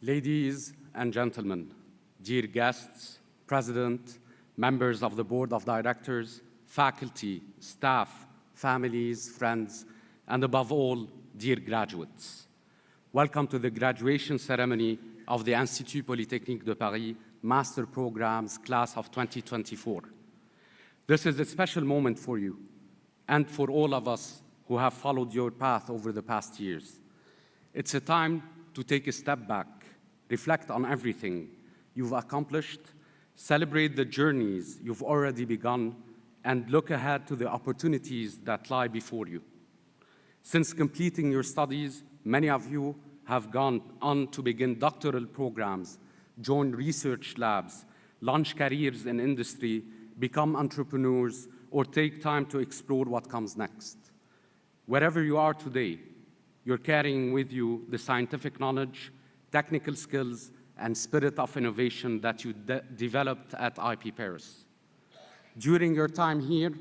Ladies and gentlemen, dear guests, President, members of the Board of Directors, faculty, staff, families, friends, and above all, dear graduates. Welcome to the graduation ceremony of the Institut Polytechnique de Paris Master Programs Class of 2024. This is a special moment for you and for all of us who have followed your path over the past years. It's a time to take a step back, reflect on everything you've accomplished, celebrate the journeys you've already begun, and look ahead to the opportunities that lie before you. Since completing your studies, many of you have gone on to begin doctoral programs, join research labs, launch careers in industry, become entrepreneurs, or take time to explore what comes next. Wherever you are today, you're carrying with you the scientific knowledge, technical skills, and spirit of innovation that you developed at IP Paris. During your time here,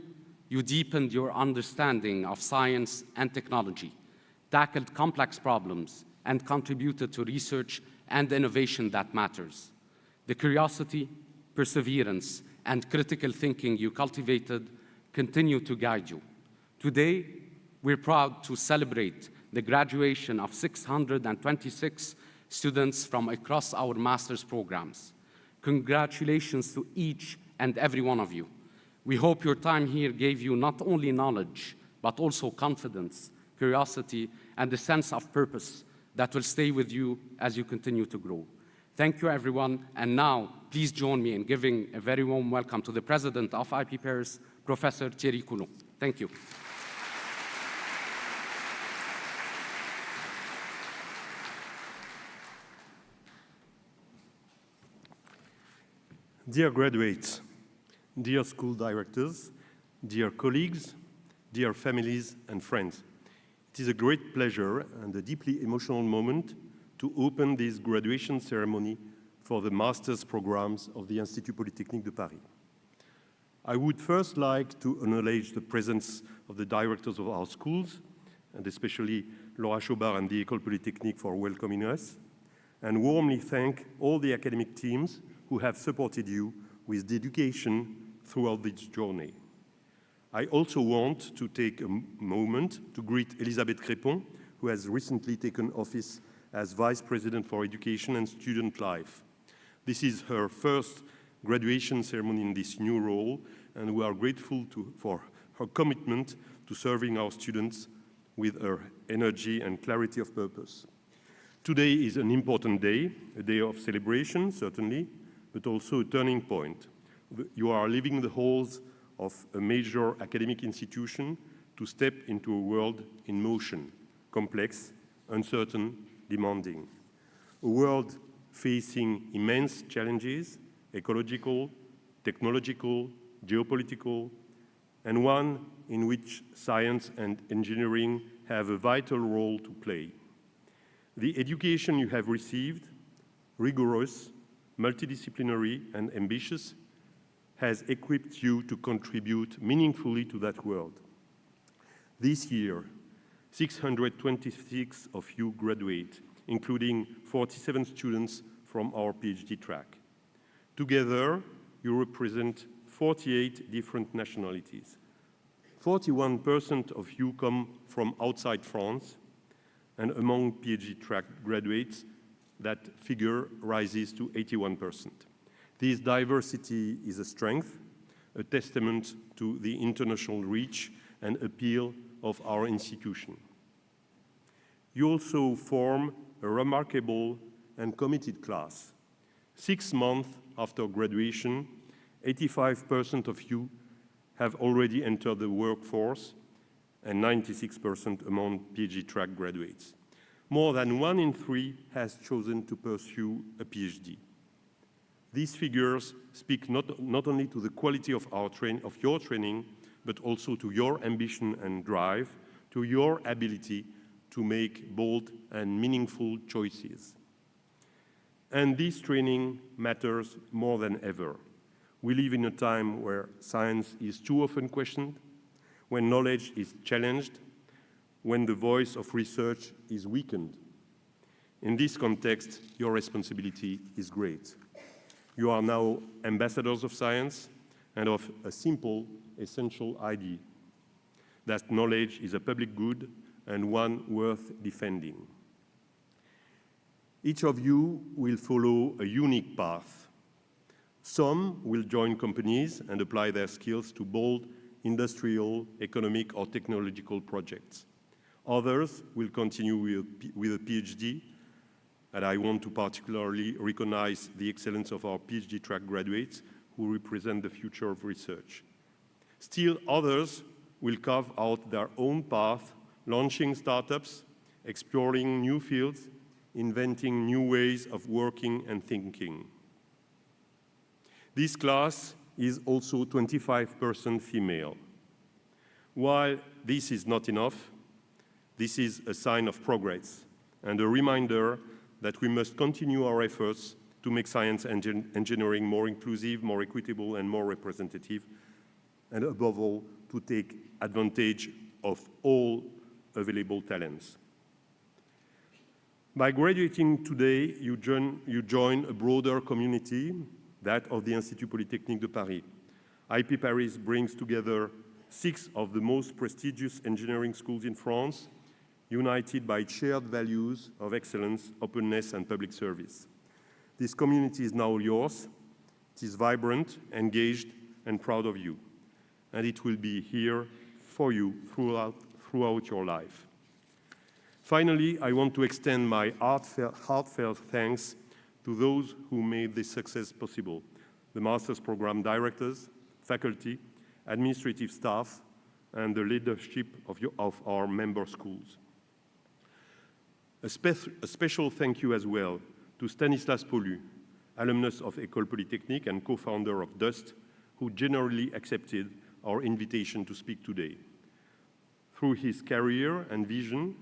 you deepened your understanding of science and technology, tackled complex problems, and contributed to research and innovation that matters. The curiosity, perseverance, and critical thinking you cultivated continue to guide you. Today, we're proud to celebrate the graduation of 626 students from across our master's programs. Congratulations to each and every one of you. We hope your time here gave you not only knowledge, but also confidence, curiosity, and a sense of purpose that will stay with you as you continue to grow. Thank you, everyone. And now, please join me in giving a very warm welcome to the President of IP Paris, Professor Thierry Coulon. Thank you. Dear graduates, dear school directors, dear colleagues, dear families and friends, it is a great pleasure and a deeply emotional moment to open this graduation ceremony for the master's programs of the Institut Polytechnique de Paris. I would first like to acknowledge the presence of the directors of our schools, and especially Laura Chaubard and the École Polytechnique for welcoming us, and warmly thank all the academic teams who have supported you with dedication throughout this journey. I also want to take a moment to greet Elisabeth Crépon, who has recently taken office as Vice President for Education and Student Life. This is her first graduation ceremony in this new role, and we are grateful for her commitment to serving our students with her energy and clarity of purpose. Today is an important day, a day of celebration, certainly, but also a turning point. You are leaving the halls of a major academic institution to step into a world in motion, complex, uncertain, demanding. A world facing immense challenges, ecological, technological, geopolitical, and one in which science and engineering have a vital role to play. The education you have received, rigorous, multidisciplinary, and ambitious, has equipped you to contribute meaningfully to that world. This year, 626 of you graduate, including 47 students from our PhD track. Together, you represent 48 different nationalities. 41% of you come from outside France, and among PhD track graduates, that figure rises to 81%. This diversity is a strength, a testament to the international reach and appeal of our institution. You also form a remarkable and committed class. 6 months after graduation, 85% of you have already entered the workforce and 96% among PhD track graduates. More than 1 in 3 has chosen to pursue a PhD. These figures speak not only to the quality of your training, but also to your ambition and drive, to your ability to make bold and meaningful choices. And this training matters more than ever. We live in a time where science is too often questioned, when knowledge is challenged, when the voice of research is weakened. In this context, your responsibility is great. You are now ambassadors of science and of a simple, essential idea, that knowledge is a public good and one worth defending. Each of you will follow a unique path. Some will join companies and apply their skills to bold industrial, economic, or technological projects. Others will continue with a PhD, and I want to particularly recognize the excellence of our PhD track graduates who represent the future of research. Still others will carve out their own path, launching startups, exploring new fields, inventing new ways of working and thinking. This class is also 25% female. While this is not enough, this is a sign of progress and a reminder that we must continue our efforts to make science and engineering more inclusive, more equitable, and more representative, and above all, to take advantage of all available talents. By graduating today, you join a broader community, that of the Institut Polytechnique de Paris. IP Paris brings together 6 of the most prestigious engineering schools in France, united by shared values of excellence, openness, and public service. This community is now yours. It is vibrant, engaged, and proud of you. And it will be here for you throughout your life. Finally, I want to extend my heartfelt thanks to those who made this success possible: the master's program directors, faculty, administrative staff, and the leadership of our member schools. A special thank you as well to Stanislas Paulu, alumnus of École Polytechnique and co-founder of DUST, who generously accepted our invitation to speak today. Through his career and vision,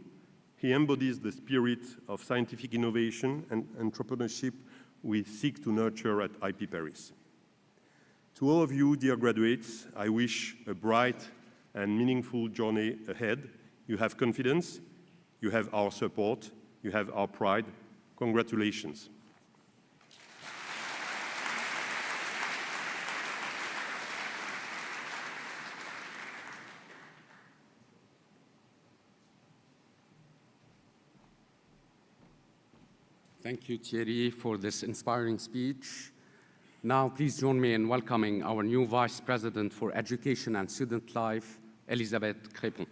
he embodies the spirit of scientific innovation and entrepreneurship we seek to nurture at IP Paris. To all of you, dear graduates, I wish a bright and meaningful journey ahead. You have confidence, you have our support, you have our pride. Congratulations. Thank you, Thierry, for this inspiring speech. Now, please join me in welcoming our new Vice President for Education and Student Life, Elisabeth Crépon.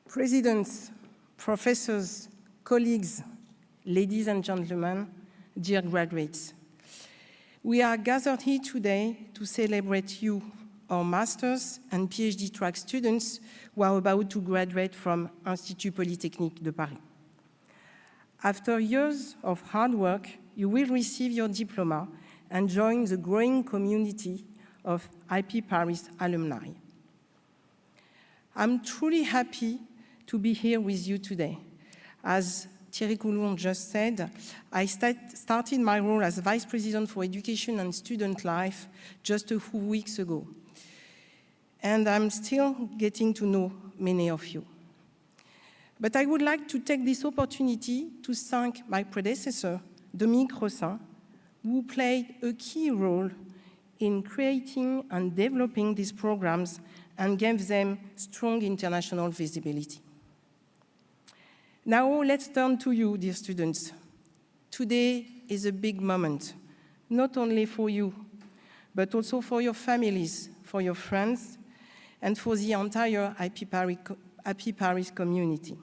Presidents, professors, colleagues, ladies and gentlemen, dear graduates, we are gathered here today to celebrate you, our master's and PhD track students who are about to graduate from Institut Polytechnique de Paris. After years of hard work, you will receive your diploma and join the growing community of IP Paris alumni. I'm truly happy to be here with you today. As Thierry Coulon just said, I started my role as Vice President for Education and Student Life just a few weeks ago. And I'm still getting to know many of you. But I would like to take this opportunity to thank my predecessor, Dominique Rossin, who played a key role in creating and developing these programs and gave them strong international visibility. Now let's turn to you, dear students. Today is a big moment, not only for you, but also for your families, for your friends, and for the entire IP Paris community.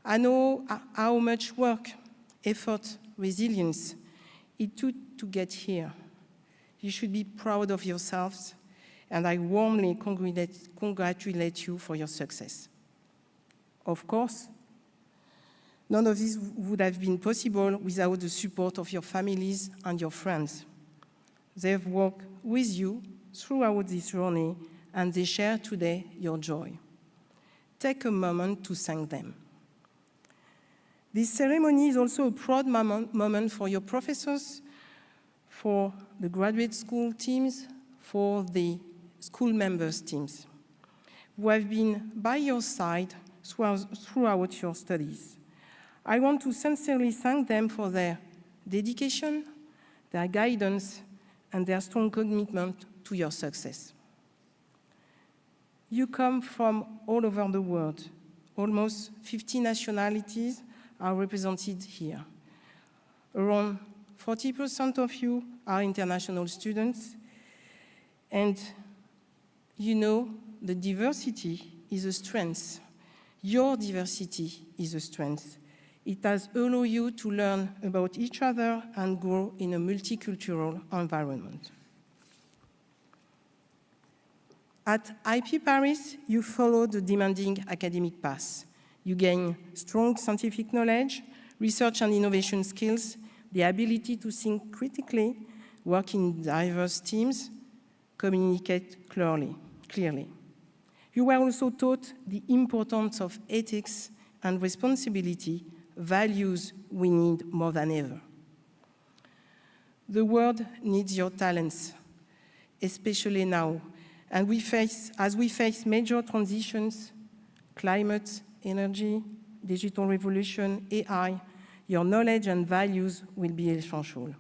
I know how much work, effort, resilience it took to get here. You should be proud of yourselves, and I warmly congratulate you for your success. Of course, none of this would have been possible without the support of your families and your friends. They've worked with you throughout this journey, and they share today your joy. Take a moment to thank them. This ceremony is also a proud moment for your professors, for the graduate school teams, for the school members teams, who have been by your side throughout your studies. I want to sincerely thank them for their dedication, their guidance, and their strong commitment to your success. You come from all over the world. Almost 50 nationalities are represented here. Around 40% of you are international students, and you know the diversity is a strength. Your diversity is a strength. It has allowed you to learn about each other and grow in a multicultural environment. At IP Paris, you follow the demanding academic path. You gain strong scientific knowledge, research and innovation skills, the ability to think critically, work in diverse teams, communicate clearly. You were also taught the importance of ethics and responsibility, values we need more than ever. The world needs your talents, especially now, and as we face major transitions, climate, energy, digital revolution, AI, your knowledge and values will be essential.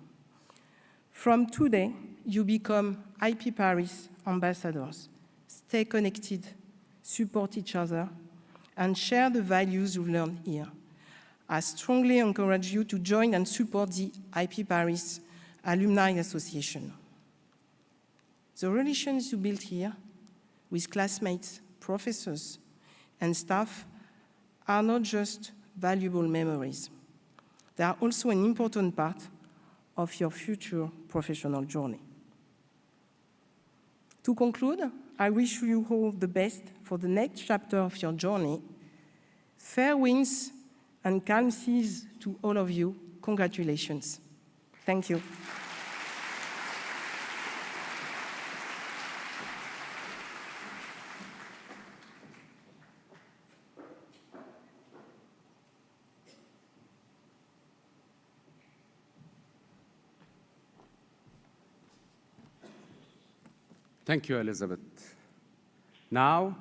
From today, you become IP Paris ambassadors. Stay connected, support each other, and share the values you learn here. I strongly encourage you to join and support the IP Paris Alumni Association. The relations you build here with classmates, professors, and staff are not just valuable memories. They are also an important part of your future professional journey. To conclude, I wish you all the best for the next chapter of your journey. Fair winds and calm seas to all of you. Congratulations. Thank you. Thank you, Elizabeth. Now,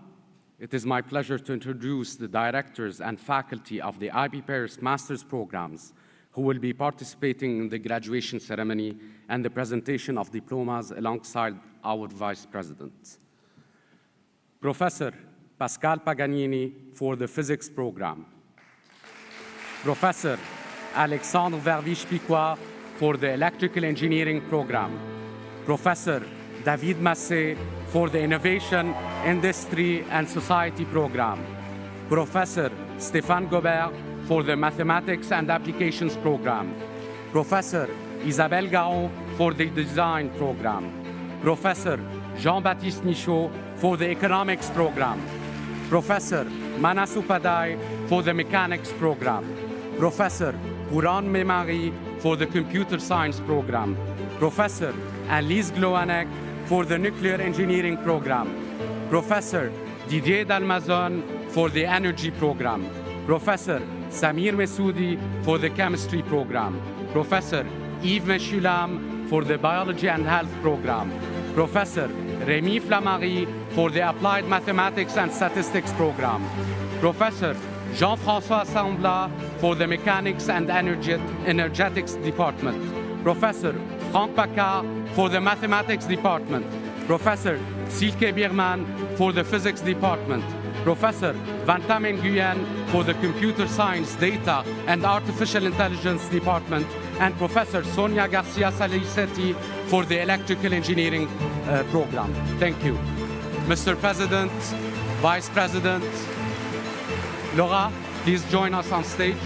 it is my pleasure to introduce the directors and faculty of the IP Paris Master's programs who will be participating in the graduation ceremony and the presentation of diplomas alongside our Vice President. Professor Pascal Paganini for the Physics program. Professor Alexandre Verviche-Piquois for the Electrical Engineering program. Professor David Massé for the Innovation, Industry and Society program. Professor Stéphane Gobert for the Mathematics and Applications program. Professor Isabelle Gaon for the Design program. Professor Jean-Baptiste Michaud for the Economics program. Professor Manas Upadhyay for the Mechanics program. Professor Puran Memari for the Computer Science program. Professor Annelise Gloanek for the Nuclear Engineering program. Professor Didier Dalmazon for the Energy program. Professor Samir Mesoudi for the Chemistry program. Professor Yves Meshulam for the Biology and Health program. Professor Rémi Flammary for the Applied Mathematics and Statistics program. Professor Jean-François Sambla for the Mechanics and Energetics department. Professor Franck Paccard for the Mathematics department. Professor Silke Bierman for the Physics department. Professor Vantam Nguyen for the Computer Science, Data and Artificial Intelligence department. And Professor Sonia Garcia Salicetti for the Electrical Engineering program. Thank you. Mr. President, Vice President, Laura, please join us on stage.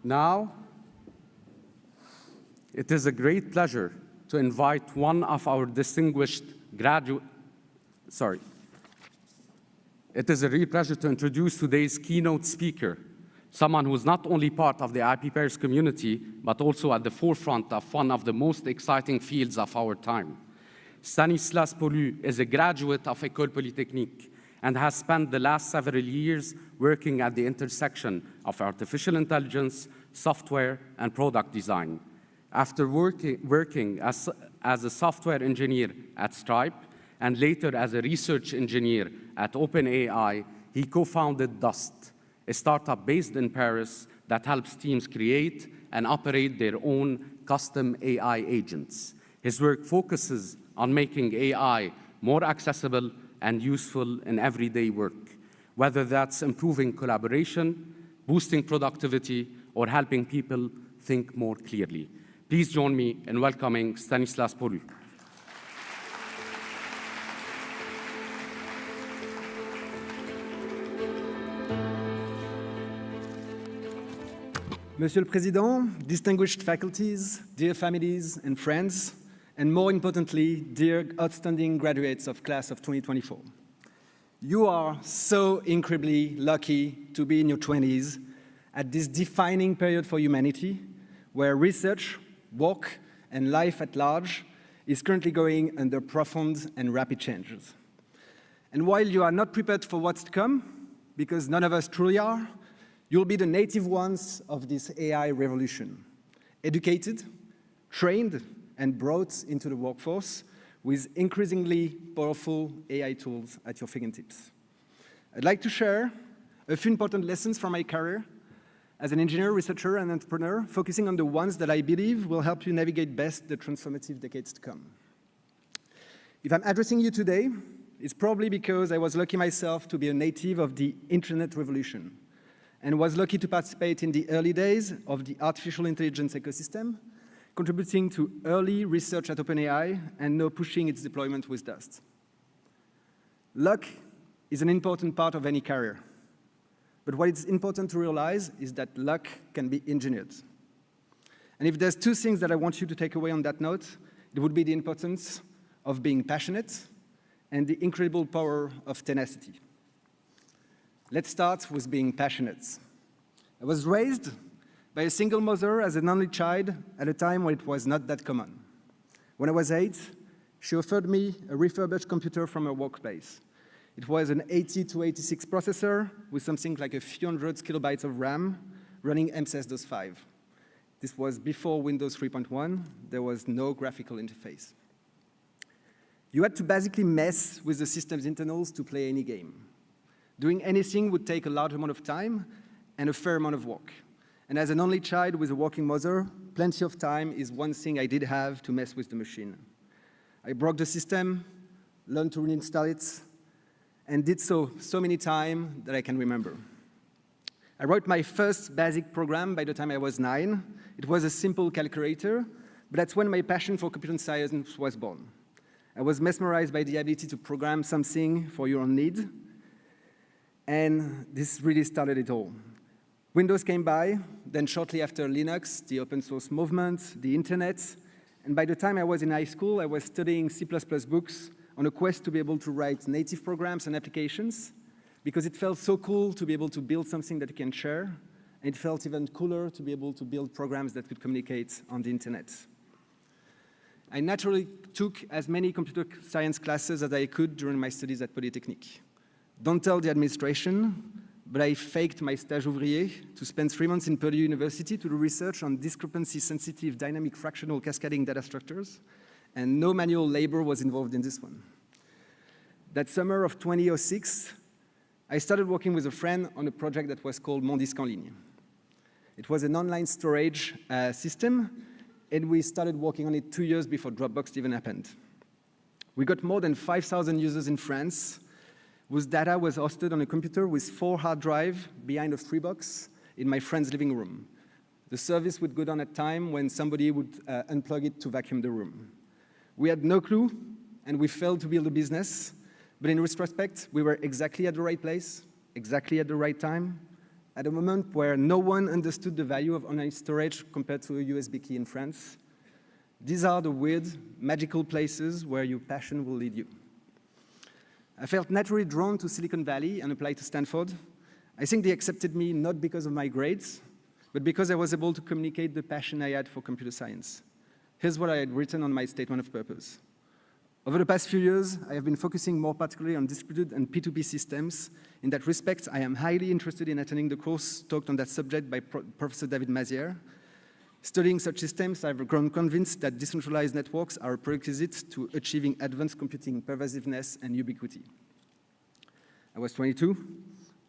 Now, it is a great pleasure to invite one of our distinguished graduates. It is a real pleasure to introduce today's keynote speaker, someone who is not only part of the IP Paris community, but also at the forefront of one of the most exciting fields of our time. Stanislas Paulu is a graduate of École Polytechnique and has spent the last several years working at the intersection of artificial intelligence, software, and product design. After working as a software engineer at Stripe and later as a research engineer at OpenAI, he co-founded Dust, a startup based in Paris that helps teams create and operate their own custom AI agents. His work focuses on making AI more accessible and useful in everyday work, whether that's improving collaboration, boosting productivity, or helping people think more clearly. Please join me in welcoming Stanislas Paulu. Monsieur le Président, distinguished faculties, dear families and friends, and more importantly, dear outstanding graduates of class of 2024. You are so incredibly lucky to be in your 20s at this defining period for humanity, where research, work, and life at large is currently going under profound and rapid changes. And while you are not prepared for what's to come, because none of us truly are, you'll be the native ones of this AI revolution, educated, trained, and brought into the workforce with increasingly powerful AI tools at your fingertips. I'd like to share a few important lessons from my career as an engineer, researcher, and entrepreneur, focusing on the ones that I believe will help you navigate best the transformative decades to come. If I'm addressing you today, it's probably because I was lucky myself to be a native of the internet revolution and was lucky to participate in the early days of the artificial intelligence ecosystem, contributing to early research at OpenAI and now pushing its deployment with Dust. Luck is an important part of any career. But what is important to realize is that luck can be engineered. And if there's two things that I want you to take away on that note, it would be the importance of being passionate and the incredible power of tenacity. Let's start with being passionate. I was raised by a single mother as an only child at a time when it was not that common. When I was 8, she offered me a refurbished computer from her workplace. It was an 80-86 processor with something like a few hundred kilobytes of RAM running MS-DOS 5. This was before Windows 3.1. There was no graphical interface. You had to basically mess with the system's internals to play any game. Doing anything would take a large amount of time and a fair amount of work. And as an only child with a working mother, plenty of time is one thing I did have to mess with the machine. I broke the system, learned to reinstall it, and did so many times that I can remember. I wrote my first basic program by the time I was 9. It was a simple calculator, but that's when my passion for computer science was born. I was mesmerized by the ability to program something for your own need, and this really started it all. Windows came by, then shortly after Linux, the open source movement, the internet, and by the time I was in high school, I was studying C++ books on a quest to be able to write native programs and applications, because it felt so cool to be able to build something that you can share, and it felt even cooler to be able to build programs that could communicate on the internet. I naturally took as many computer science classes as I could during my studies at Polytechnique. Don't tell the administration, but I faked my stage ouvrier to spend 3 months in Purdue University to do research on discrepancy-sensitive dynamic fractional cascading data structures, and no manual labor was involved in this one. That summer of 2006, I started working with a friend on a project that was called Mon Disque en Ligne. It was an online storage system, and we started working on it 2 years before Dropbox even happened. We got more than 5,000 users in France, whose data was hosted on a computer with 4 hard drives behind a Freebox in my friend's living room. The service would go down at time when somebody would unplug it to vacuum the room. We had no clue, and we failed to build a business, but in retrospect, we were exactly at the right place, exactly at the right time, at a moment where no one understood the value of online storage compared to a USB key in France. These are the weird, magical places where your passion will lead you. I felt naturally drawn to Silicon Valley and applied to Stanford. I think they accepted me not because of my grades, but because I was able to communicate the passion I had for computer science. Here's what I had written on my statement of purpose. Over the past few years, I have been focusing more particularly on distributed and P2P systems. In that respect, I am highly interested in attending the course talked on that subject by Professor David Mazière. Studying such systems, I've grown convinced that decentralized networks are a prerequisite to achieving advanced computing pervasiveness and ubiquity. I was 22.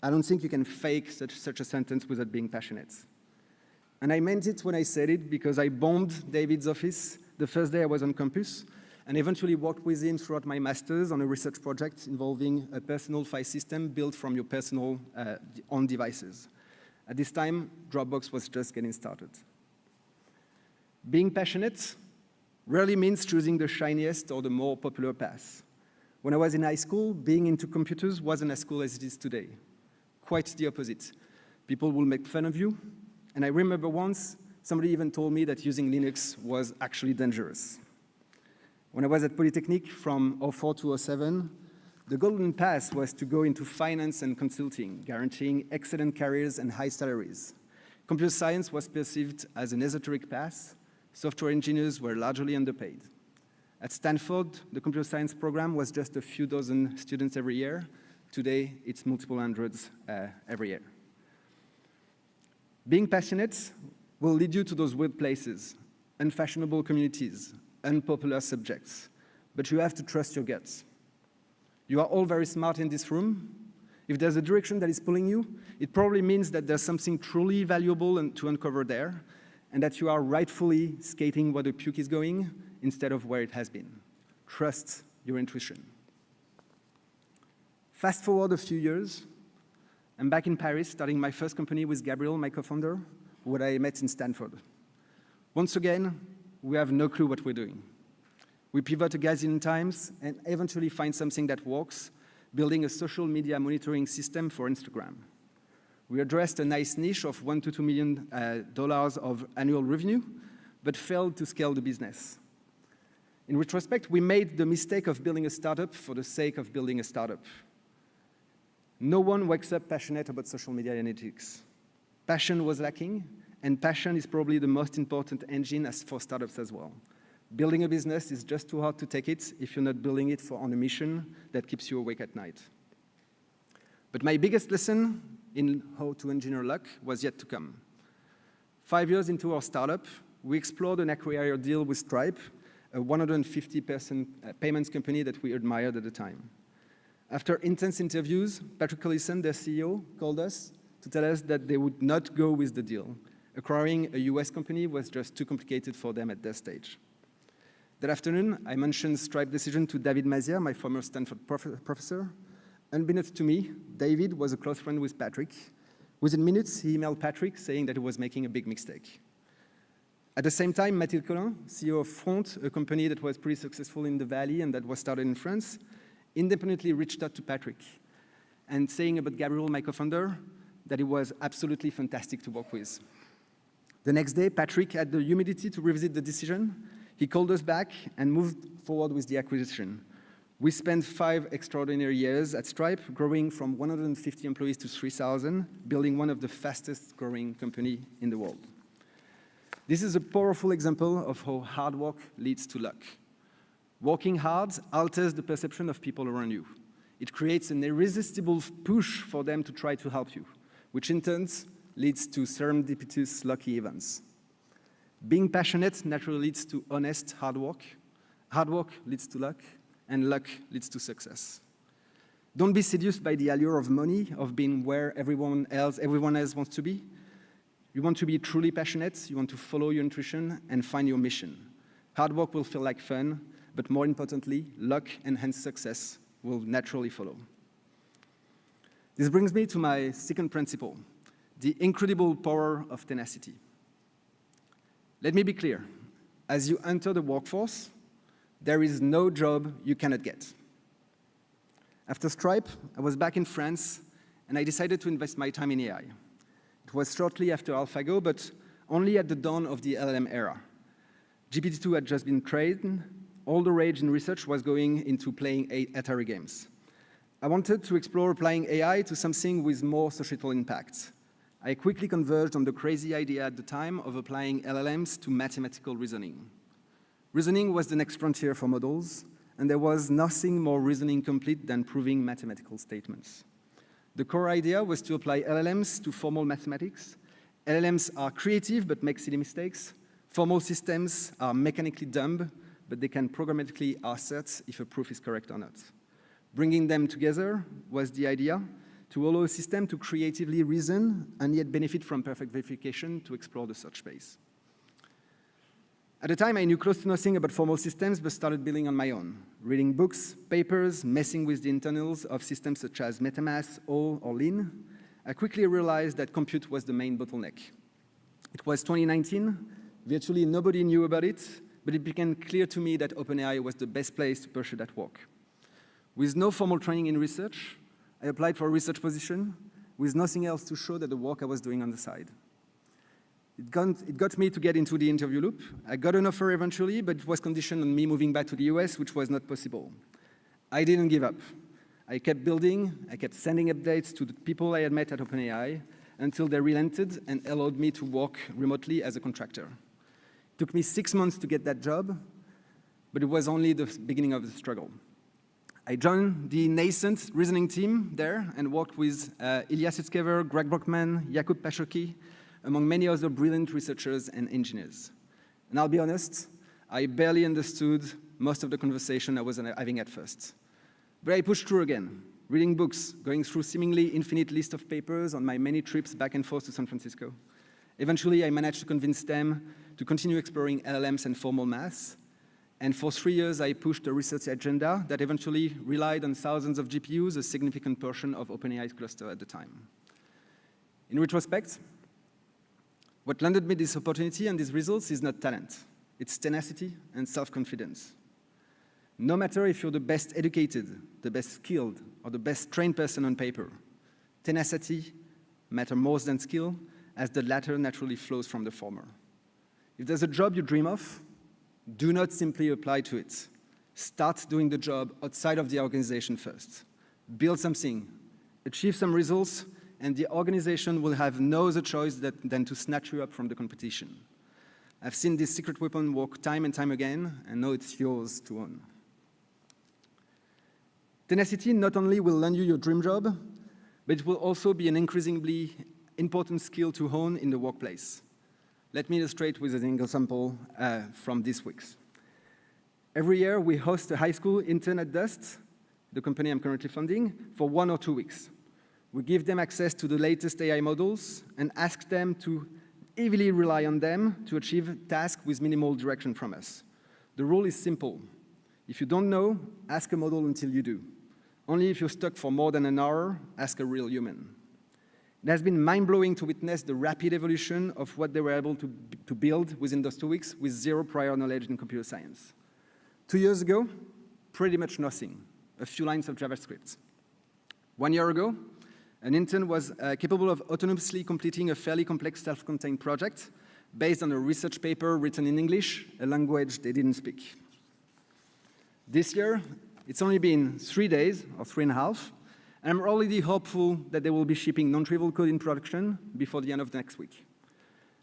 I don't think you can fake such a sentence without being passionate. And I meant it when I said it because I bombed David's office the first day I was on campus and eventually worked with him throughout my master's on a research project involving a personal file system built from your personal own devices. At this time, Dropbox was just getting started. Being passionate rarely means choosing the shiniest or the more popular path. When I was in high school, being into computers wasn't as cool as it is today. Quite the opposite. People will make fun of you, and I remember once somebody even told me that using Linux was actually dangerous. When I was at Polytechnique from 2004 to 2007, the golden path was to go into finance and consulting, guaranteeing excellent careers and high salaries. Computer science was perceived as an esoteric path. Software engineers were largely underpaid. At Stanford, the computer science program was just a few dozen students every year. Today, it's multiple hundreds every year. Being passionate will lead you to those weird places, unfashionable communities, unpopular subjects, but you have to trust your guts. You are all very smart in this room. If there's a direction that is pulling you, it probably means that there's something truly valuable to uncover there, and that you are rightfully skating where the puke is going instead of where it has been. Trust your intuition. Fast forward a few years, I'm back in Paris, starting my first company with Gabriel, my co-founder, who I met in Stanford. Once again, we have no clue what we're doing. We pivot a gazillion times and eventually find something that works, building a social media monitoring system for Instagram. We addressed a nice niche of $1 to $2 million of annual revenue, but failed to scale the business. In retrospect, we made the mistake of building a startup for the sake of building a startup. No one wakes up passionate about social media analytics. Passion was lacking, and passion is probably the most important engine for startups as well. Building a business is just too hard to take it if you're not building it on a mission that keeps you awake at night. But my biggest lesson in how to engineer luck was yet to come. 5 years into our startup, we explored an acquire deal with Stripe, a 150-person payments company that we admired at the time. After intense interviews, Patrick Collison, their CEO, called us to tell us that they would not go with the deal. Acquiring a US company was just too complicated for them at their stage. That afternoon, I mentioned Stripe decision to David Mazière, my former Stanford professor. Unbeknownst to me, David was a close friend with Patrick. Within minutes, he emailed Patrick saying that he was making a big mistake. At the same time, Mathilde Collin, CEO of Front, a company that was pretty successful in the Valley and that was started in France, independently reached out to Patrick and saying about Gabriel, my co-founder, that he was absolutely fantastic to work with. The next day, Patrick had the humility to revisit the decision. He called us back and moved forward with the acquisition. We spent 5 extraordinary years at Stripe, growing from 150 employees to 3,000, building one of the fastest growing companies in the world. This is a powerful example of how hard work leads to luck. Working hard alters the perception of people around you. It creates an irresistible push for them to try to help you, which in turn leads to serendipitous lucky events. Being passionate naturally leads to honest hard work. Hard work leads to luck, and luck leads to success. Don't be seduced by the allure of money, of being where everyone else wants to be. You want to be truly passionate, you want to follow your intuition and find your mission. Hard work will feel like fun, but more importantly, luck and hence success will naturally follow. This brings me to my second principle, the incredible power of tenacity. Let me be clear. As you enter the workforce, there is no job you cannot get. After Stripe, I was back in France, and I decided to invest my time in AI. It was shortly after AlphaGo, but only at the dawn of the LLM era. GPT-2 had just been trained. All the rage in research was going into playing Atari games. I wanted to explore applying AI to something with more societal impact. I quickly converged on the crazy idea at the time of applying LLMs to mathematical reasoning. Reasoning was the next frontier for models, and there was nothing more reasoning complete than proving mathematical statements. The core idea was to apply LLMs to formal mathematics. LLMs are creative but make silly mistakes. Formal systems are mechanically dumb, but they can programmatically assert if a proof is correct or not. Bringing them together was the idea, to allow a system to creatively reason and yet benefit from perfect verification to explore the search space. At the time, I knew close to nothing about formal systems, but started building on my own, reading books, papers, messing with the internals of systems such as MetaMask, O, or Lean. I quickly realized that compute was the main bottleneck. It was 2019. Virtually nobody knew about it, but it became clear to me that OpenAI was the best place to pursue that work. With no formal training in research, I applied for a research position with nothing else to show that the work I was doing on the side. It got me to get into the interview loop. I got an offer eventually, but it was conditioned on me moving back to the US, which was not possible. I didn't give up. I kept building, I kept sending updates to the people I had met at OpenAI until they relented and allowed me to work remotely as a contractor. It took me 6 months to get that job, but it was only the beginning of the struggle. I joined the nascent reasoning team there and worked with Ilya Sutskever, Greg Brockman, Jakub Pashoki, among many other brilliant researchers and engineers. And I'll be honest, I barely understood most of the conversation I was having at first. But I pushed through again, reading books, going through seemingly infinite list of papers on my many trips back and forth to San Francisco. Eventually, I managed to convince them to continue exploring LLMs and formal maths. And for 3 years, I pushed a research agenda that eventually relied on thousands of GPUs, a significant portion of OpenAI's cluster at the time. In retrospect, what landed me this opportunity and these results is not talent. It's tenacity and self-confidence. No matter if you're the best educated, the best skilled, or the best trained person on paper, tenacity matters more than skill, as the latter naturally flows from the former. If there's a job you dream of, do not simply apply to it. Start doing the job outside of the organization first. Build something, achieve some results, and the organization will have no other choice than to snatch you up from the competition. I've seen this secret weapon work time and time again, and now it's yours to own. Tenacity not only will land you your dream job, but it will also be an increasingly important skill to hone in the workplace. Let me illustrate with an example from this week's. Every year, we host a high school intern at Dust, the company I'm currently funding, for 1 or 2 weeks. We give them access to the latest AI models and ask them to heavily rely on them to achieve tasks with minimal direction from us. The rule is simple. If you don't know, ask a model until you do. Only if you're stuck for more than an hour, ask a real human. It has been mind-blowing to witness the rapid evolution of what they were able to build within those 2 weeks with zero prior knowledge in computer science. 2 years ago, pretty much nothing, a few lines of JavaScript. 1 year ago, an intern was capable of autonomously completing a fairly complex self-contained project based on a research paper written in English, a language they didn't speak. This year, it's only been 3 days, or 3.5, and I'm already hopeful that they will be shipping non-trivial code in production before the end of next week.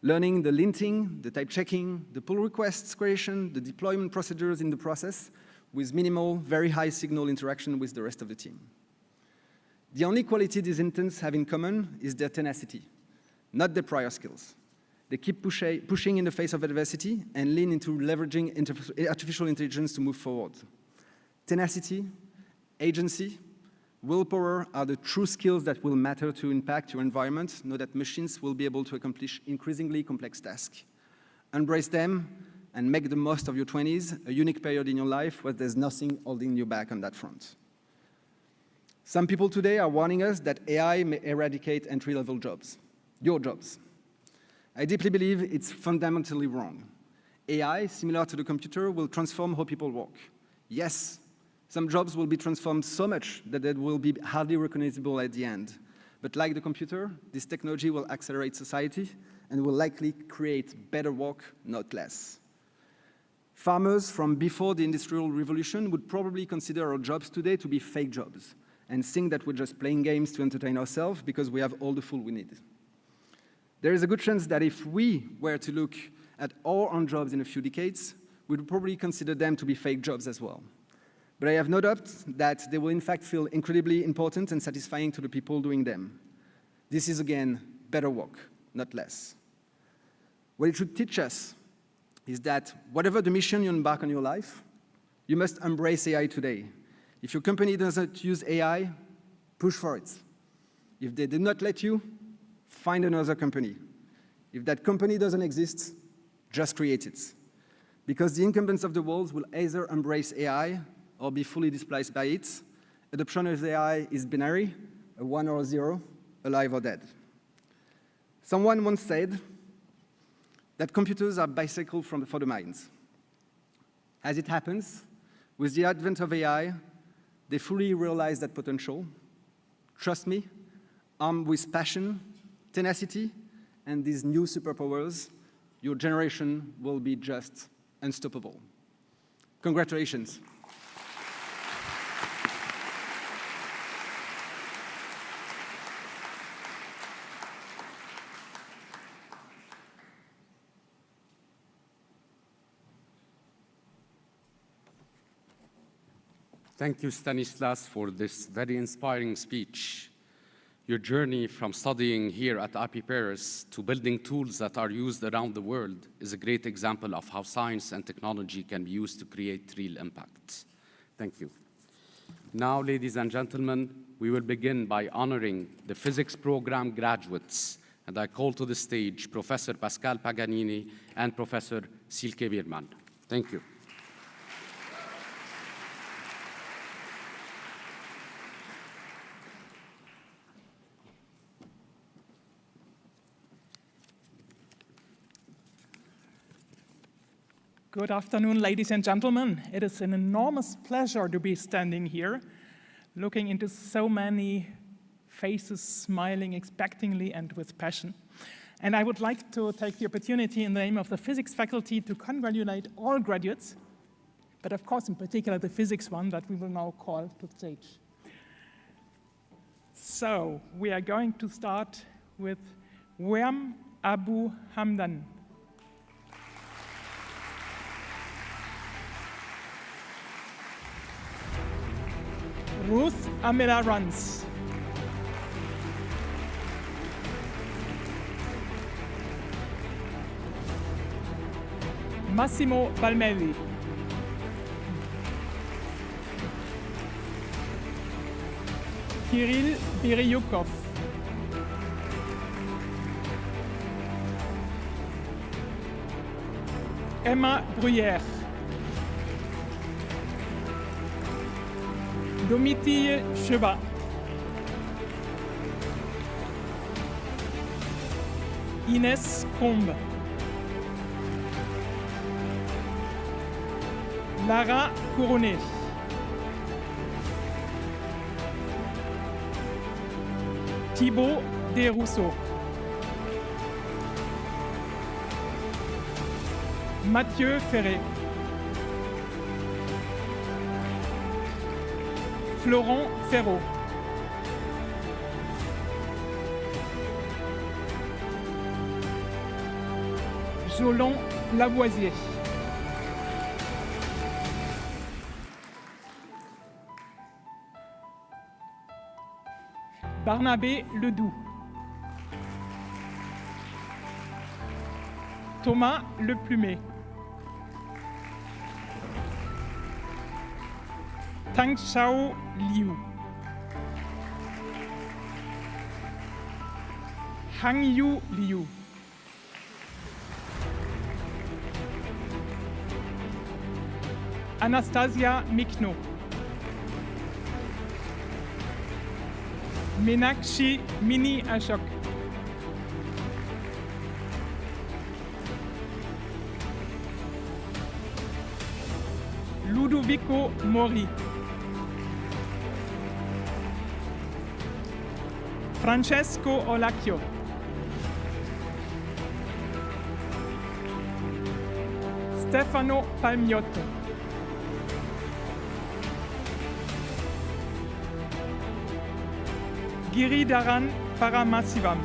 Learning the linting, the type checking, the pull requests creation, the deployment procedures in the process with minimal, very high signal interaction with the rest of the team. The only quality these interns have in common is their tenacity, not their prior skills. They keep pushing in the face of adversity and lean into leveraging artificial intelligence to move forward. Tenacity, agency, willpower are the true skills that will matter to impact your environment. Know that machines will be able to accomplish increasingly complex tasks. Embrace them and make the most of your 20s, a unique period in your life where there's nothing holding you back on that front. Some people today are warning us that AI may eradicate entry-level jobs, your jobs. I deeply believe it's fundamentally wrong. AI, similar to the computer, will transform how people work. Yes, some jobs will be transformed so much that they will be hardly recognizable at the end. But like the computer, this technology will accelerate society and will likely create better work, not less. Farmers from before the Industrial Revolution would probably consider our jobs today to be fake jobs and think that we're just playing games to entertain ourselves because we have all the food we need. There is a good chance that if we were to look at our own jobs in a few decades, we would probably consider them to be fake jobs as well. But I have no doubt that they will in fact feel incredibly important and satisfying to the people doing them. This is, again, better work, not less. What it should teach us is that whatever the mission you embark on your life, you must embrace AI today. If your company doesn't use AI, push for it. If they do not let you, find another company. If that company doesn't exist, just create it. Because the incumbents of the world will either embrace AI or be fully displaced by it. Adoption of AI is binary, a 1 or a 0, alive or dead. Someone once said that computers are bicycles for the minds. As it happens, with the advent of AI, they fully realize that potential. Trust me, armed with passion, tenacity, and these new superpowers, your generation will be just unstoppable. Congratulations. Thank you, Stanislas, for this very inspiring speech. Your journey from studying here at IP Paris to building tools that are used around the world is a great example of how science and technology can be used to create real impact. Thank you. Now, ladies and gentlemen, we will begin by honoring the physics program graduates, and I call to the stage Professor Pascal Paganini and Professor Silke Biermann. Thank you. Good afternoon, ladies and gentlemen. It is an enormous pleasure to be standing here, looking into so many faces, smiling expectantly and with passion. And I would like to take the opportunity in the name of the physics faculty to congratulate all graduates, but of course in particular the physics one that we will now call to the stage. So we are going to start with Wem Abu Hamdan. Ruth Amela Runs. Massimo Balmelli. Kirill Biryukov. Emma Bruyère. Domitille Chebat. Inès Combe. Lara Couronnet. Thibaut Desrousseaux. Mathieu Ferré. Florent Ferraud. Jolon Lavoisier. Barnabé Ledoux. Thomas Leplumet. Tang Xiao Liu. Hang Yu Liu. Anastasia Mikno. Menakshi Mini Ashok. Ludovico Mori. Francesco Olacchio. Stefano Palmiotto. Giridharan Paramasivam.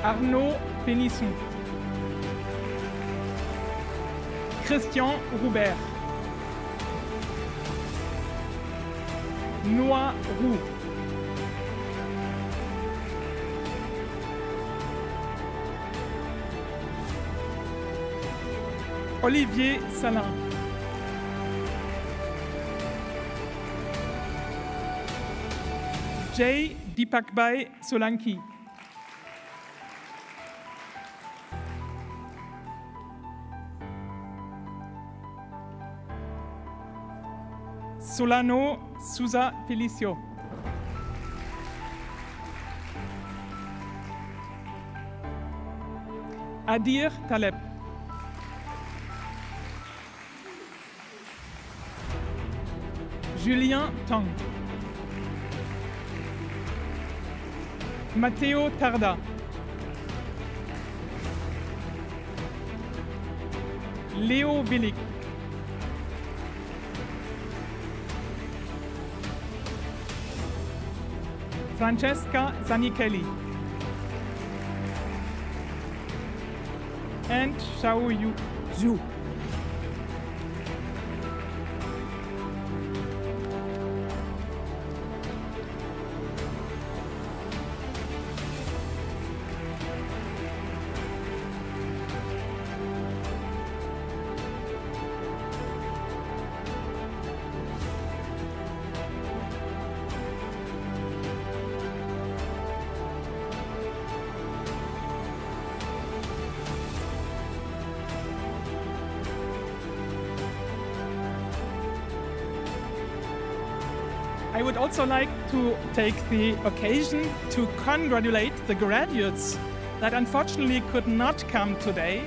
Arnaud Pénisson. Christian Roubert. Noah Roux. Olivier Salin. Jay Dipakbhai Solanki. Solano Souza Felicio. Adir Taleb. Julien Tang. Matteo Tarda. Léo Willig. Francesca Zanichelli. And Xiao Yu Zhu. I would also like to take the occasion to congratulate the graduates that unfortunately could not come today,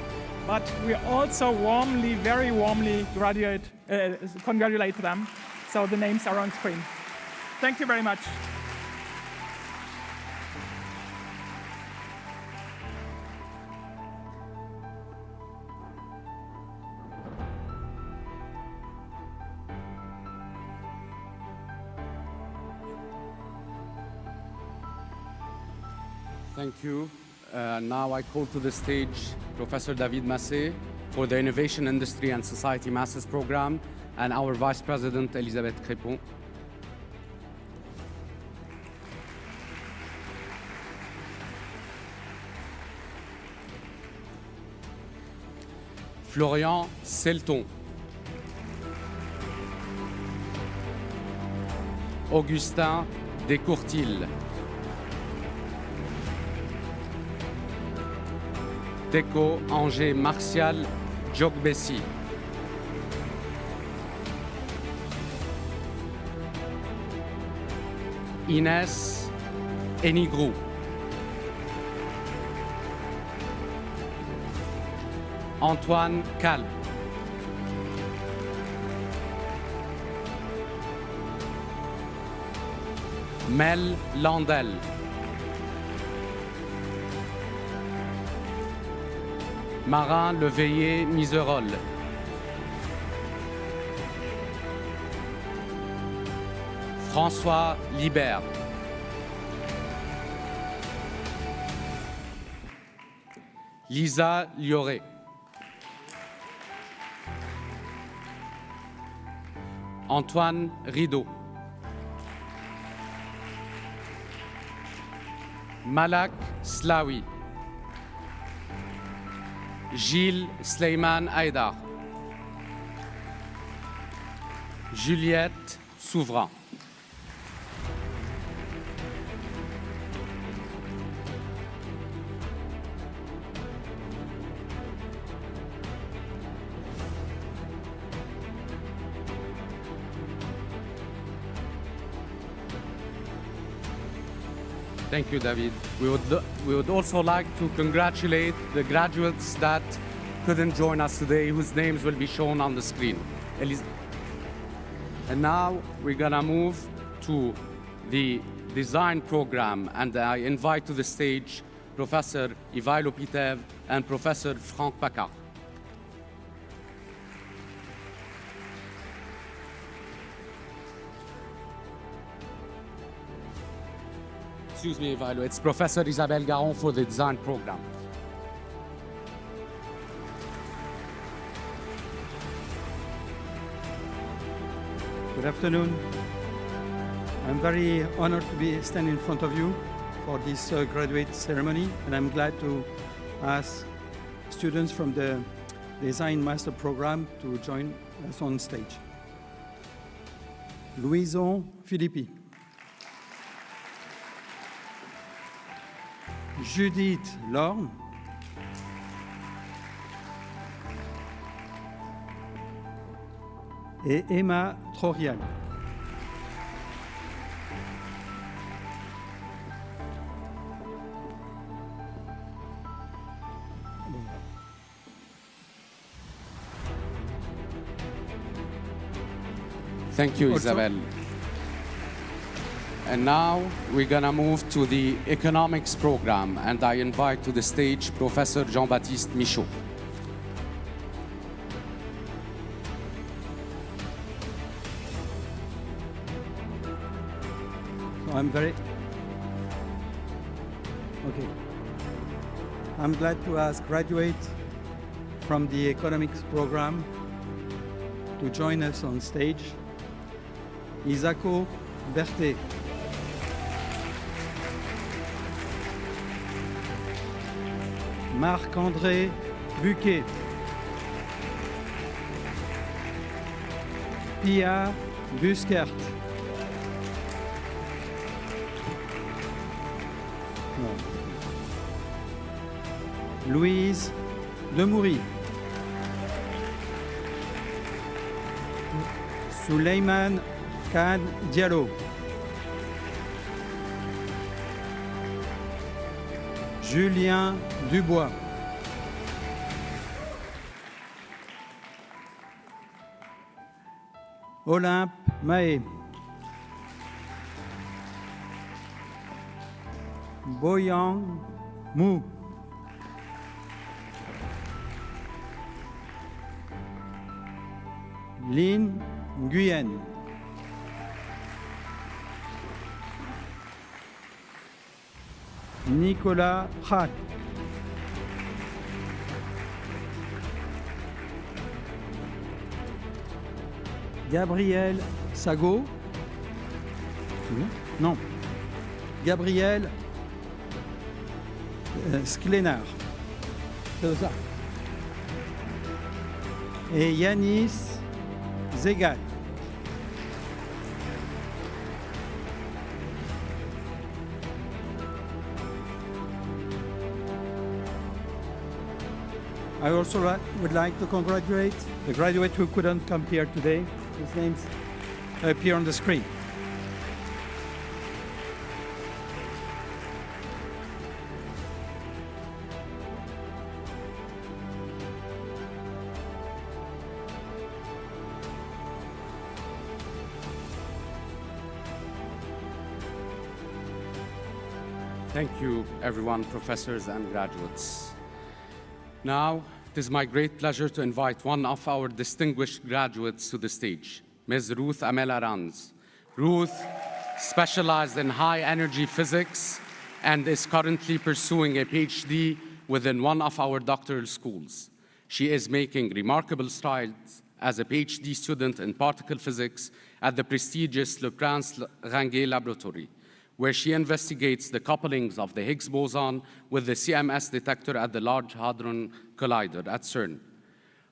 but we also warmly, very warmly congratulate them. So the names are on screen. Thank you very much. Thank you. Now I call to the stage Professor David Massé for the Innovation Industry and Society Masters Program and our Vice President Elisabeth Crépon. Florian Selton. Augustin Descourtil. Teko Angers Martial Djogbessi. Inès Enigrou. Antoine Calme. Mel Landel. Marin Leveillé Miserolles. François Libert. Lisa Lioré. Antoine Rideau. Malak Slaoui. Gilles Sleiman Haïdar. Juliette Souverain. Thank you, David. We would also like to congratulate the graduates that couldn't join us today, whose names will be shown on the screen. And now we're gonna move to the design program, and I invite to the stage Professor Ivailo Pitev and Professor Franck Paccard. Excuse me, Ivailo, it's Professor Isabelle Garon for the design program. Good afternoon. I'm very honored to be standing in front of you for this graduate ceremony, and I'm glad to ask students from the Design Master Program to join us on stage. Louison Philippi. Judith Lorme. Et Emma Trorial. Thank you, Isabelle. And now we're gonna move to the economics program, and I invite to the stage Professor Jean-Baptiste Michaud. I'm glad to ask graduates from the economics program to join us on stage. Isako Berthet. Marc-André Buquet. Pia Buskert. Louise Demoury. Souleymane Khan Diallo. Julien Dubois. Olympe Mahé. Boyang Mou. Lynn Nguyen. Nicolas Prat. Gabriel Sago. Non. Gabriel Sklenar. C'est ça. Et Yanis Zegal. I also would like to congratulate the graduate who couldn't come here today. His names appear on the screen. Thank you, everyone, professors and graduates. Now, it is my great pleasure to invite one of our distinguished graduates to the stage, Ms. Ruth Amel Aranz. Ruth specialized in high-energy physics and is currently pursuing a PhD within one of our doctoral schools. She is making remarkable strides as a PhD student in particle physics at the prestigious Le Prince Ranguet Laboratory, where she investigates the couplings of the Higgs boson with the CMS detector at the Large Hadron Collider at CERN.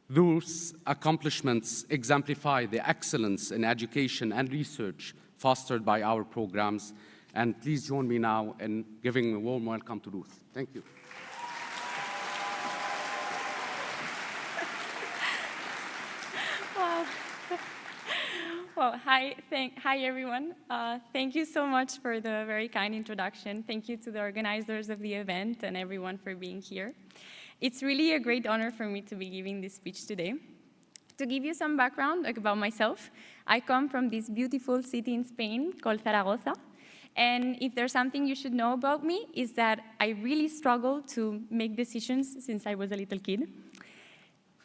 Those accomplishments exemplify the excellence in education and research fostered by our programs. And please join me now in giving a warm welcome to Ruth. Thank you. Well, hi everyone. Thank you so much for the very kind introduction. Thank you to the organizers of the event and everyone for being here. It's really a great honor for me to be giving this speech today. To give you some background about myself, I come from this beautiful city in Spain called Zaragoza. And if there's something you should know about me, is that I really struggle to make decisions since I was a little kid.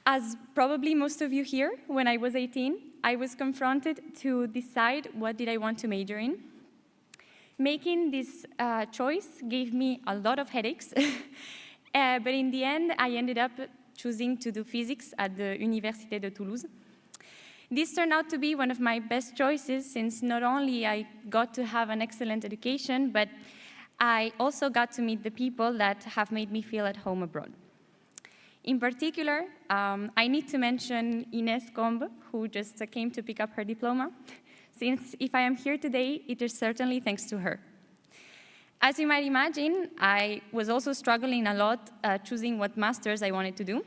As probably most of you here, when I was 18, I was confronted to decide what did I want to major in. Making this choice gave me a lot of headaches, but in the end, I ended up choosing to do physics at the Université de Toulouse. This turned out to be one of my best choices, since not only I got to have an excellent education, but I also got to meet the people that have made me feel at home abroad. In particular, I need to mention Ines Combe, who just came to pick up her diploma, since if I am here today, it is certainly thanks to her. As you might imagine, I was also struggling a lot choosing what masters I wanted to do.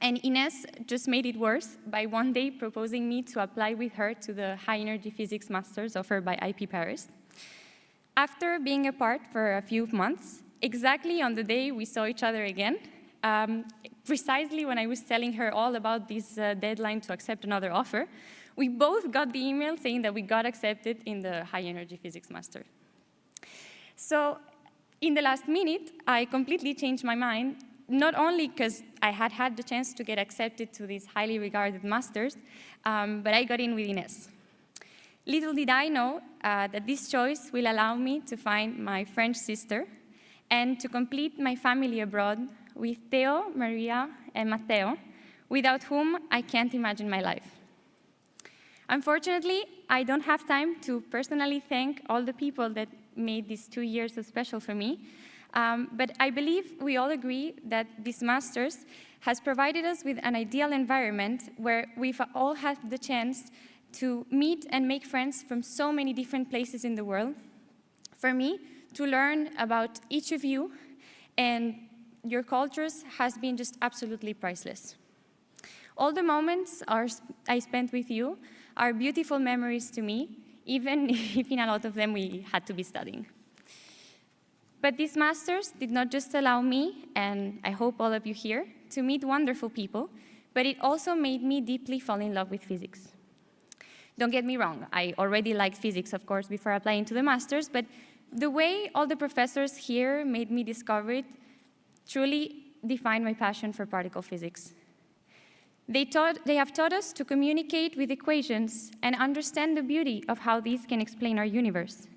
And Ines just made it worse by one day proposing me to apply with her to the high energy physics masters offered by IP Paris. After being apart for a few months, exactly on the day we saw each other again, precisely when I was telling her all about this deadline to accept another offer, we both got the email saying that we got accepted in the high energy physics master. So in the last minute, I completely changed my mind, not only because I had had the chance to get accepted to these highly regarded masters, but I got in with Ines. Little did I know that this choice will allow me to find my French sister and to complete my family abroad with Theo, Maria, and Matteo, without whom I can't imagine my life. Unfortunately, I don't have time to personally thank all the people that made these 2 years so special for me, but I believe we all agree that this master's has provided us with an ideal environment where we've all had the chance to meet and make friends from so many different places in the world. For me, to learn about each of you and your cultures has been just absolutely priceless. All the moments I spent with you are beautiful memories to me, even if in a lot of them we had to be studying. But these masters did not just allow me, and I hope all of you here, to meet wonderful people, but it also made me deeply fall in love with physics. Don't get me wrong, I already liked physics, of course, before applying to the masters, but the way all the professors here made me discover it truly defined my passion for particle physics. They have taught us to communicate with equations and understand the beauty of how these can explain our universe.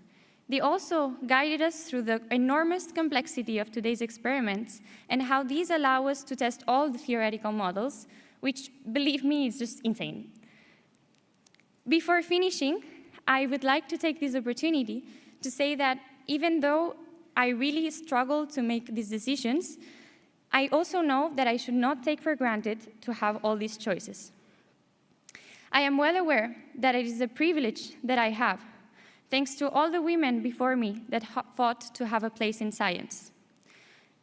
They also guided us through the enormous complexity of today's experiments and how these allow us to test all the theoretical models, which, believe me, is just insane. Before finishing, I would like to take this opportunity to say that even though I really struggle to make these decisions, I also know that I should not take for granted to have all these choices. I am well aware that it is a privilege that I have, thanks to all the women before me that fought to have a place in science.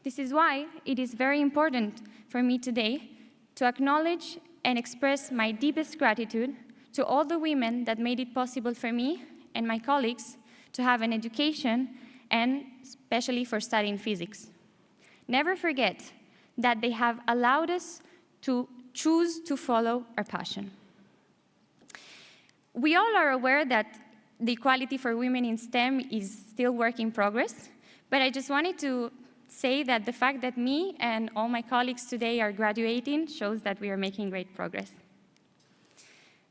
This is why it is very important for me today to acknowledge and express my deepest gratitude to all the women that made it possible for me and my colleagues to have an education, and especially for studying physics. Never forget that they have allowed us to choose to follow our passion. We all are aware that the equality for women in STEM is still work in progress, but I just wanted to say that the fact that me and all my colleagues today are graduating shows that we are making great progress.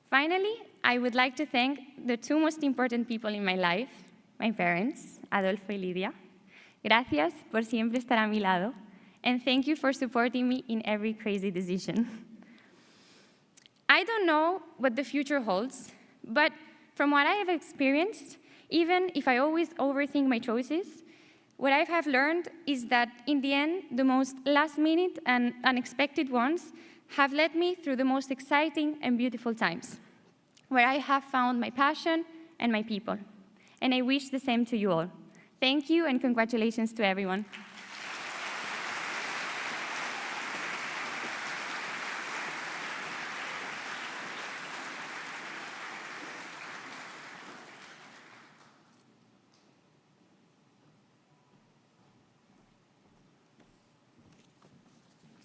Finally, I would like to thank the two most important people in my life, my parents, Adolfo y Lidia. Gracias por siempre estar a mi lado, and thank you for supporting me in every crazy decision. I don't know what the future holds, but from what I have experienced, even if I always overthink my choices, what I have learned is that in the end, the most last-minute and unexpected ones have led me through the most exciting and beautiful times, where I have found my passion and my people. And I wish the same to you all. Thank you, and congratulations to everyone.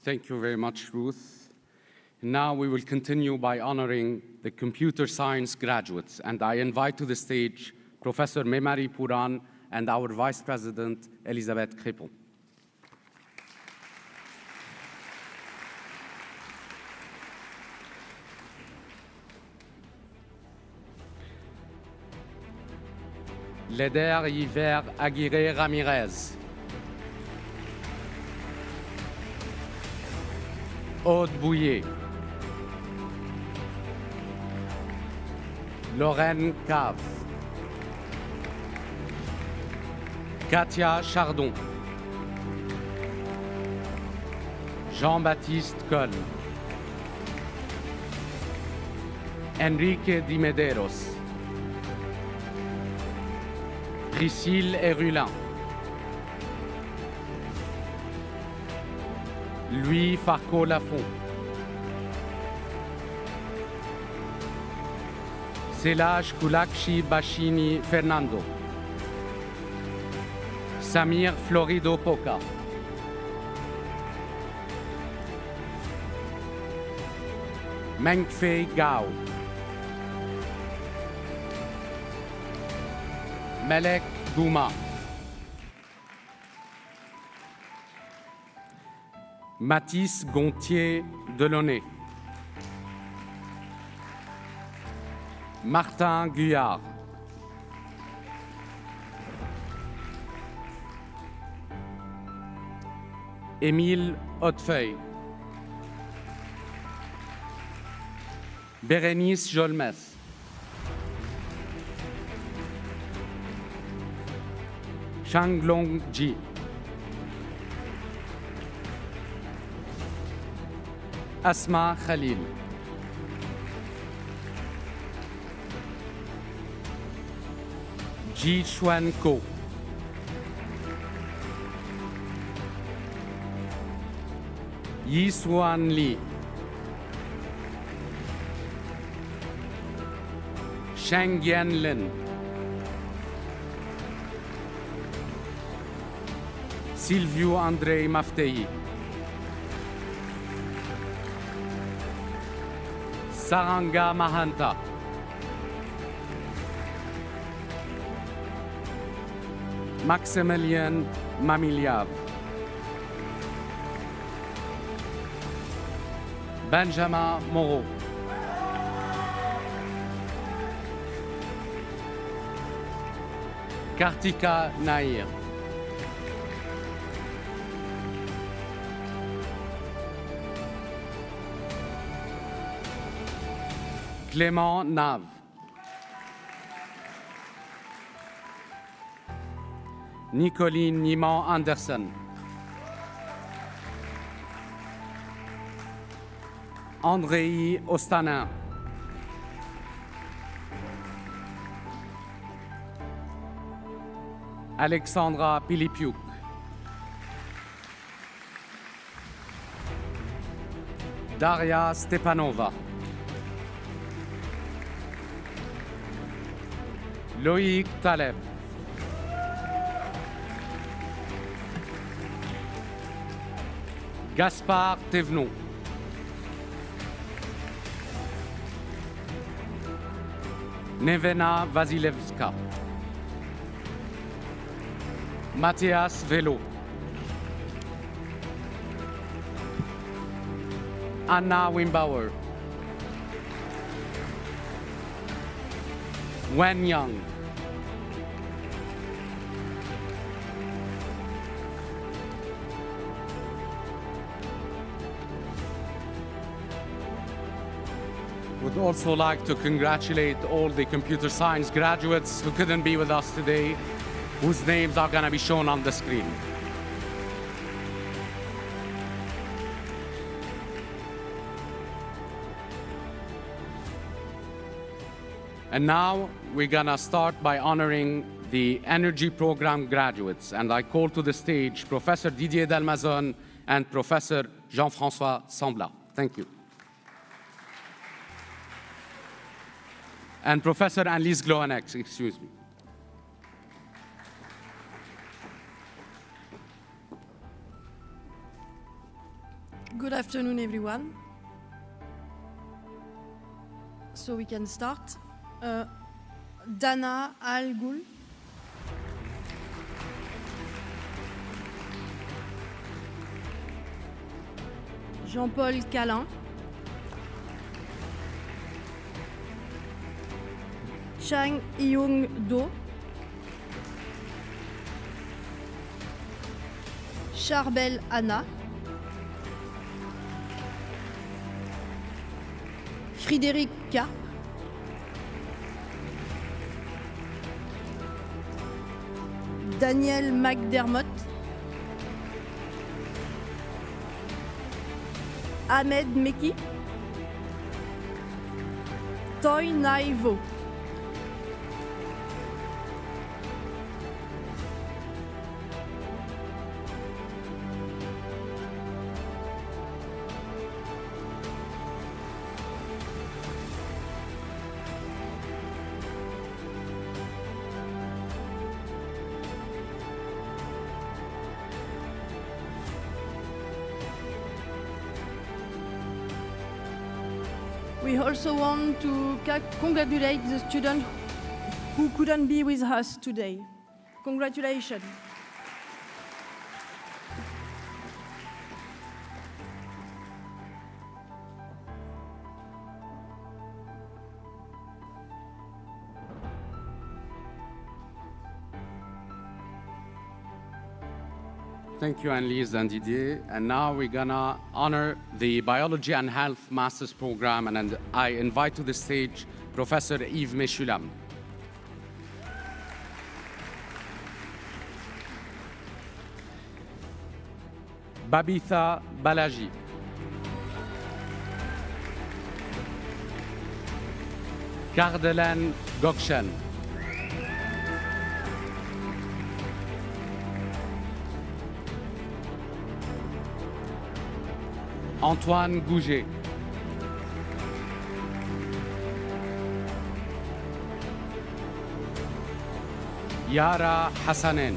Thank you very much, Ruth. Now we will continue by honoring the computer science graduates, and I invite to the stage Professor Memari Puran and our Vice President, Elisabeth Crépon. Leder Hiver Aguirre Ramirez. Aude Bouillet. Lorraine Cave. Katia Chardon. Jean-Baptiste Coll. Enrique Di Medeiros. Priscille Herulin. Louis Farco-Lafont. Selaj Kulakshi Bashini Fernando. Samir Florido Poca. Mengfei Gao. Melek Gouma. Mathis Gontier Delaunay. Martin Guyard. Émile Hautefeuille. Bérénice Jolmes. Changlong Ji. Asma Khalil. Ji Chuan Ko. Yi Suan Li. Sheng Yan Lin. Silvio Andrei Maftei. Saranga Mahanta. Maximilien Mamiliav. Benjamin Moreau. Kartika Nair. Clément Nave. Nicoline Niman Anderson. Andrei Ostanin. Alexandra Pilipiuk. Daria Stepanova. Loïc Taleb. Gaspard Thévenot. Nevena Vasilevska. Matthias Velo. Anna Wimbauer. Wen Young. Would also like to congratulate all the computer science graduates who couldn't be with us today, whose names are going to be shown on the screen. And now we're going to start by honoring the energy program graduates. And I call to the stage Professor Didier Dalmazon and Professor Jean-François Sambla. Thank you. And Professor Annelise Gloanex, excuse me. Good afternoon, everyone. so we can start. Dana Al Ghul. Jean-Paul Calin. Chang Young Do. Charbel Anna. Frédéric K. Daniel McDermott. Ahmed Meki. Toy Naivo. We also want to congratulate the students who couldn't be with us today. Congratulations. Thank you, Annelise and Didier. And now we're gonna honor the Biology and Health Master's Program, and I invite to the stage Professor Yves Meshulam. Babitha Balaji. Kardelen Gokshen. Antoine Gouget. Yara Hassanen.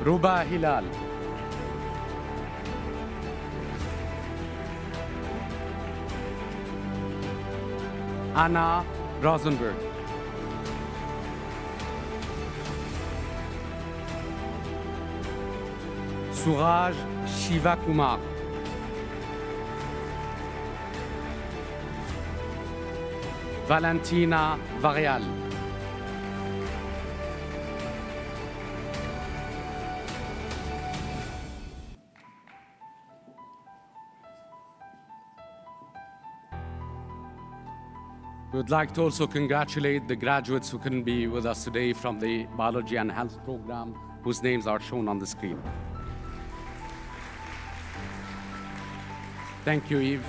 Ruba Hilal. Anna Rosenberg. Suraj Shivakumar. Valentina Varial. We would like to also congratulate the graduates who couldn't be with us today from the Biology and Health program, whose names are shown on the screen. Thank you, Yves.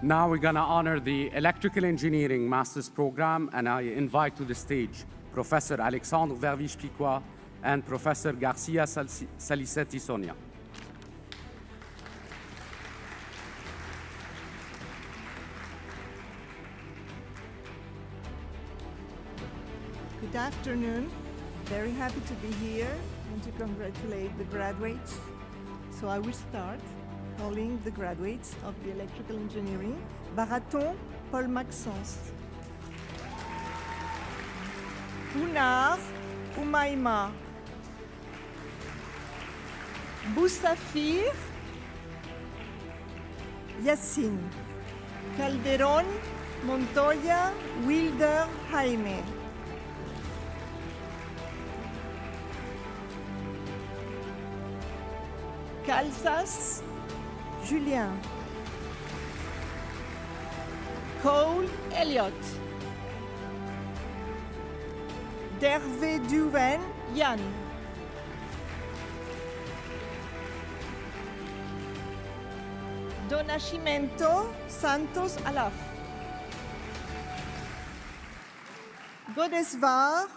Now we're gonna honor the Electrical Engineering Master's Program, and I invite to the stage Professor Alexandre Verviche-Piquois and Professor Garcia Salicetti Sonia. Good afternoon. Very happy to be here and to congratulate the graduates. So I will start calling the graduates of the Electrical Engineering. Baraton, Paul Maxence. Ounar, Oumaima. Boussafir, Yassine. Calderon, Montoya, Wilder, Jaime. Calzas, Julien. Cole, Elliot. Dervé Duven, Yann. Donacimento, Santos Alaf. Godesvar,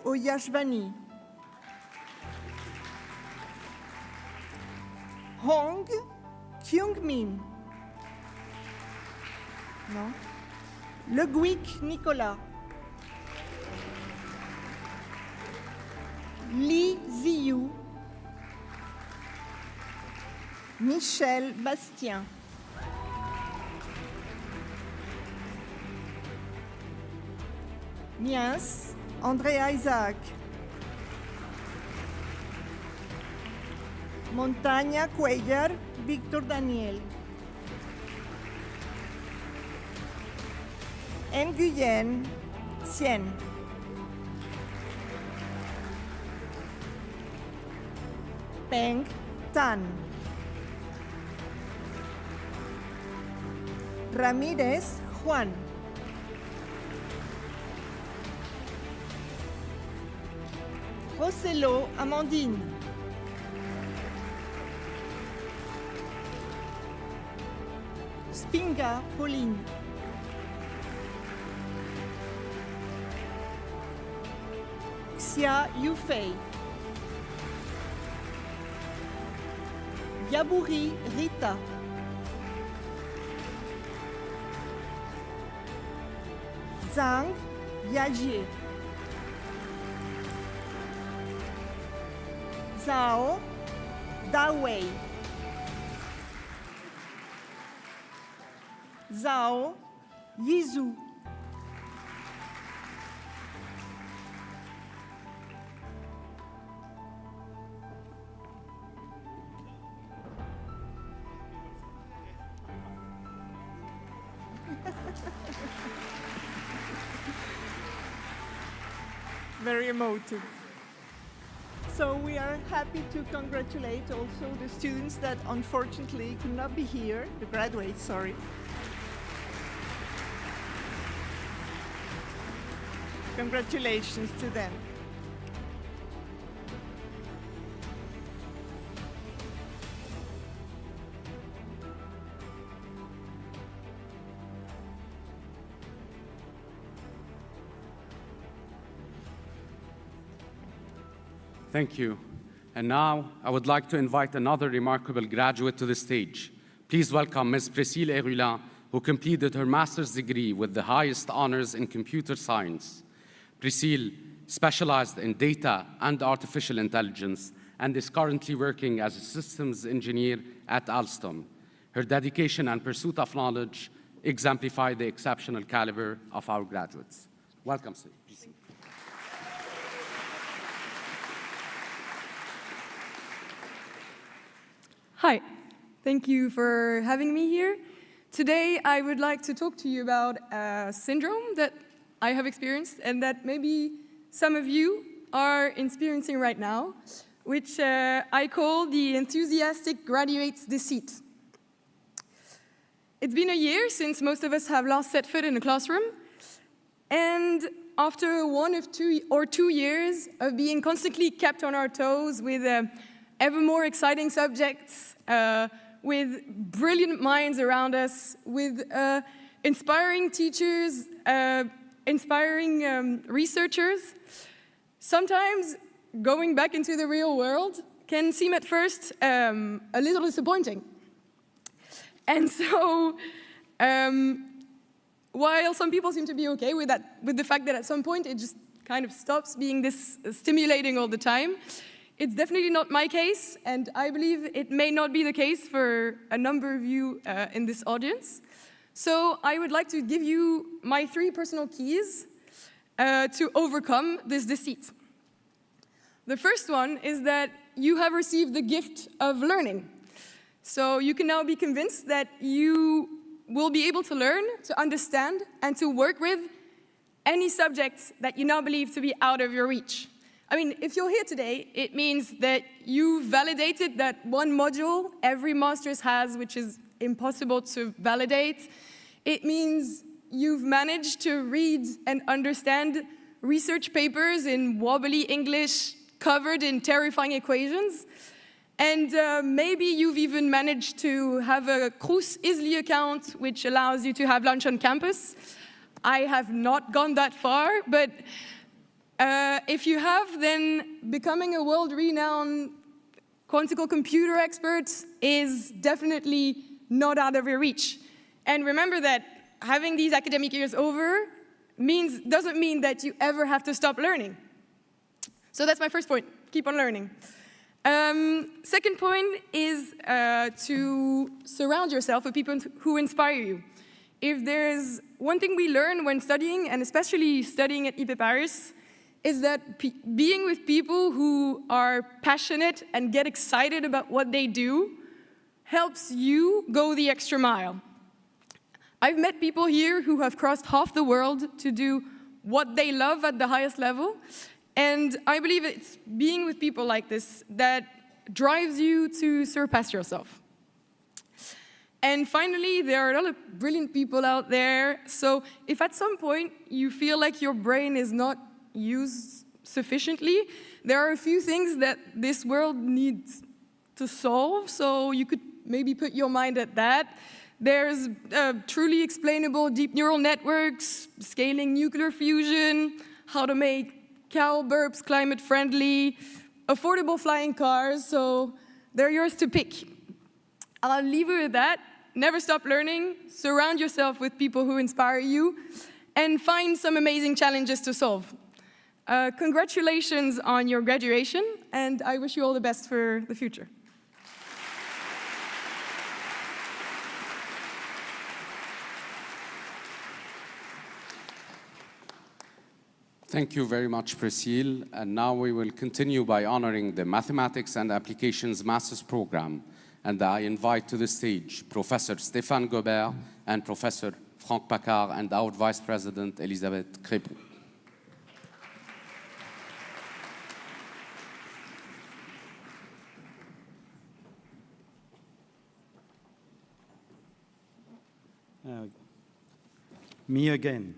Oyashvani. Hong Kyung-min. Non. Le Guic Nicolas. Li Ziyu. Michel Bastien. Miens, Andrea Isaac. Montaña Cuellar, Víctor Daniel. Nguyen, Tien. Peng, Tan. Ramírez, Juan. Rosello, Amandine. Spinga, Pauline. Xia Yufei. Yabouri, Rita. Zhang, Yajie. Zhao, Dawei. Zhao, Yizu. Very emotive. So we are happy to congratulate also the students that unfortunately could not be here, the graduates, sorry. Congratulations to them. Thank you. And now, I would like to invite another remarkable graduate to the stage. Please welcome Ms. Priscille Erulin, who completed her master's degree with the highest honors in computer science. Priscille specialized in data and artificial intelligence and is currently working as a systems engineer at Alstom. Her dedication and pursuit of knowledge exemplify the exceptional caliber of our graduates. Welcome, Priscille. Hi, thank you for having me here. Today, I would like to talk to you about a syndrome that I have experienced and that maybe some of you are experiencing right now, which I call the enthusiastic graduate's deceit. It's been a year since most of us have last set foot in a classroom, and after 1 or 2 years of being constantly kept on our toes with ever more exciting subjects, with brilliant minds around us, with inspiring teachers, inspiring researchers, sometimes going back into the real world can seem at first a little disappointing. And so, while some people seem to be okay with that, with the fact that at some point it just kind of stops being this stimulating all the time, it's definitely not my case, and I believe it may not be the case for a number of you in this audience. So I would like to give you my 3 personal keys to overcome this deceit. The first one is that you have received the gift of learning. So you can now be convinced that you will be able to learn, to understand, and to work with any subject that you now believe to be out of your reach. I mean, if you're here today, it means that you validated that one module every master's has, which is impossible to validate. It means you've managed to read and understand research papers in wobbly English covered in terrifying equations. And maybe you've even managed to have a Crous Easily account, which allows you to have lunch on campus. I have not gone that far, but if you have, then becoming a world-renowned quantical computer expert is definitely not out of your reach. And remember that having these academic years over doesn't mean that you ever have to stop learning. So that's my first point, keep on learning. Second point is to surround yourself with people who inspire you. If there's one thing we learn when studying, and especially studying at IP Paris, is that being with people who are passionate and get excited about what they do helps you go the extra mile. I've met people here who have crossed half the world to do what they love at the highest level, and I believe it's being with people like this that drives you to surpass yourself. And finally, there are a lot of brilliant people out there, so if at some point you feel like your brain is not used sufficiently, there are a few things that this world needs to solve, so you could maybe put your mind at that. There's truly explainable deep neural networks, scaling nuclear fusion, how to make cow burps climate-friendly, affordable flying cars, so they're yours to pick. I'll leave you with that. Never stop learning, surround yourself with people who inspire you, and find some amazing challenges to solve. Congratulations on your graduation, and I wish you all the best for the future. Thank you very much, Priscille. And now we will continue by honoring the Mathematics and Applications Master's Program. And I invite to the stage Professor Stéphane Gobert and Professor Franck Paccard and our Vice President, Elisabeth Crépou. Me again.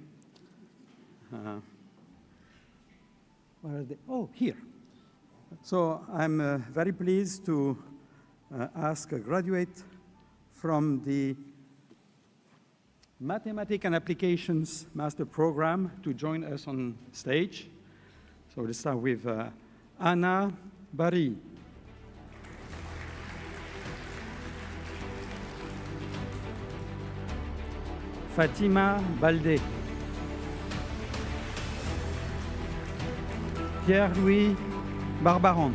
Where are they? Oh, here. So I'm very pleased to ask a graduate from the Mathematics and Applications Master Program to join us on stage. So let's start with Anna Barry. Fatima Baldé. Pierre-Louis Barbaron.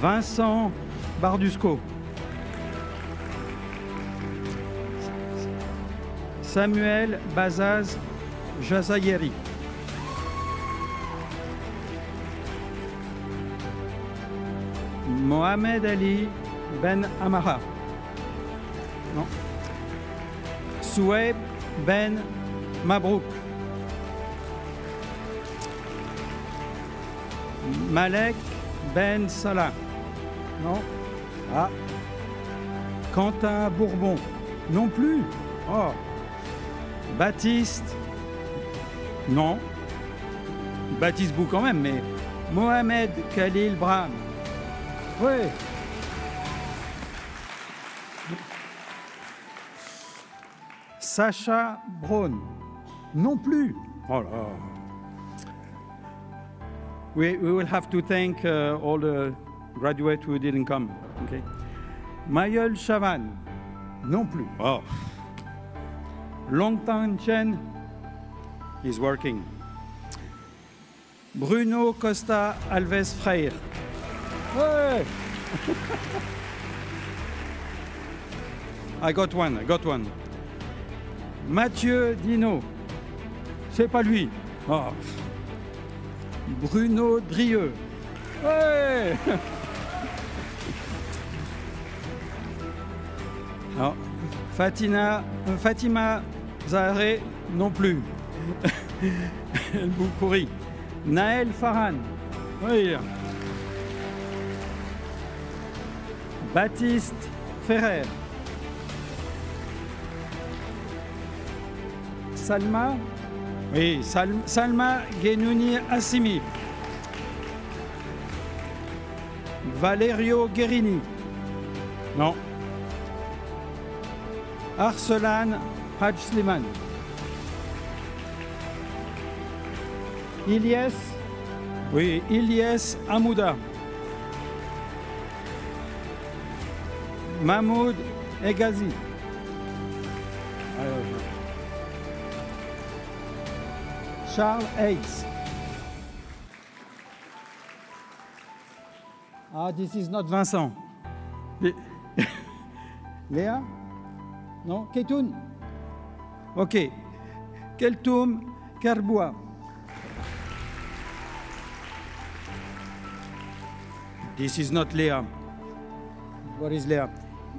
Vincent Bardusco. Samuel Bazaz Jazayeri. Mohamed Ali Ben Amara. Non. Soueb Ben Mabrouk. Malek Ben Salah. Non. Ah. Quentin Bourbon. Non plus. Oh. Baptiste. Non. Baptiste Bou quand même, mais Mohamed Khalil Bram. Oui. Sacha Braun. Non plus. Oh là. We will have to thank all the graduates who didn't come. Okay. Mayol Chavan. Non plus. Oh. Longtang Chen is working. Bruno Costa Alves Freire. Hey! I got one. Mathieu Dino. C'est pas lui. Oh. Bruno Drieux. Ouais. Non. Fatima Zahre non plus. El Boukouri. Naël Farhan. Oui. Baptiste Ferrer. Salma. Oui, Salma Genouni Assimi. Valerio Guerini. Non. Arsalan Haj Sliman. Ilyes. Oui, Ilyes Amouda. Mahmoud Egazi. Charles Hayes. Ah, this is not Vincent. Léa? Non? Keitoun? OK. Keltoum Kerboua. This is not Léa. Where is Léa?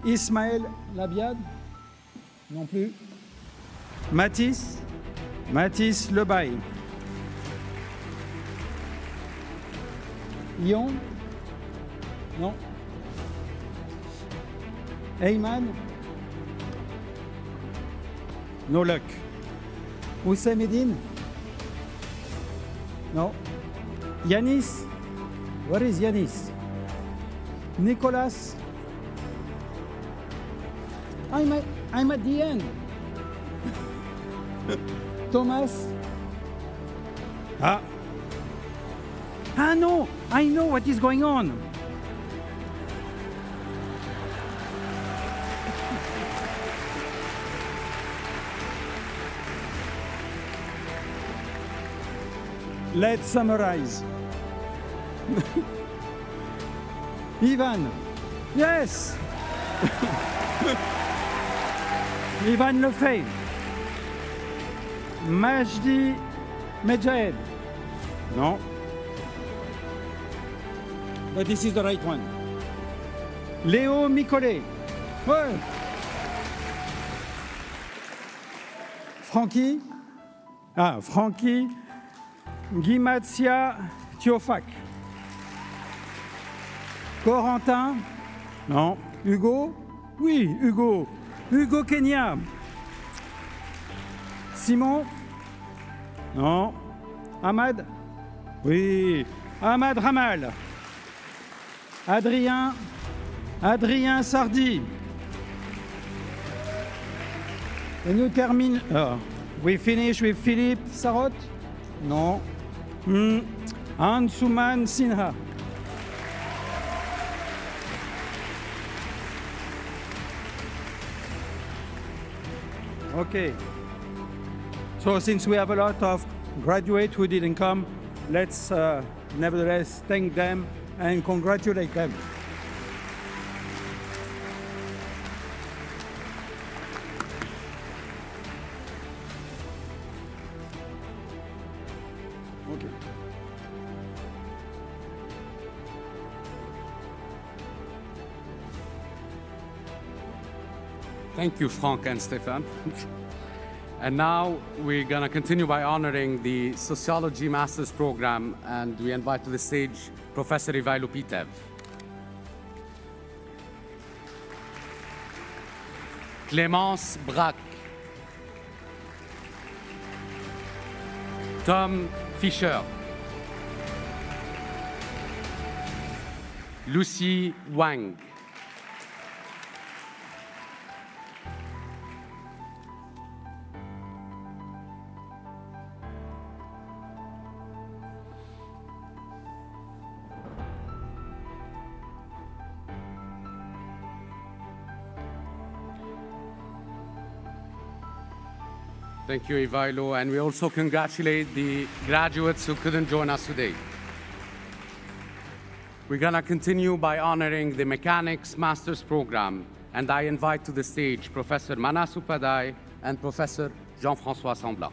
Ismaël Labiad? Non plus. Mathis? Mathis Lebaille. Ion? Non. Eyman? No luck. Oussem Edine? No. Yanis? Where is Yanis? Nicolas? I'm at the end. Thomas? Ah. Ah no, I know what is going on. Let's summarize. Ivan. Yes. Ivan Lefebvre. Majdi Medjahed. No. But this is the right one. Léo Micolet. Ouais. Francky. Ah, Francky Guimatia Thiofac. Corentin. Non. Hugo. Oui, Hugo. Hugo Kenya. Simon. Non. Ahmad. Oui. Ahmad Ramal. Adrien. Adrien Sardi. Et nous terminons. We finish with Philippe Sarot. Non. Ansuman Sinha. Okay. So since we have a lot of graduates who didn't come, let's nevertheless thank them and congratulate them. Okay. Thank you, Franck and Stéphane. And now we're going to continue by honoring the Sociology Master's Program, and we invite to the stage Professor Ivailo Pitev. Clémence Braque. Tom Fischer. Lucy Wang. Thank you, Ivailo, and we also congratulate the graduates who couldn't join us today. We're gonna continue by honoring the Mechanics Master's Program, and I invite to the stage Professor Manas Upadhyay and Professor Jean-François Sambla.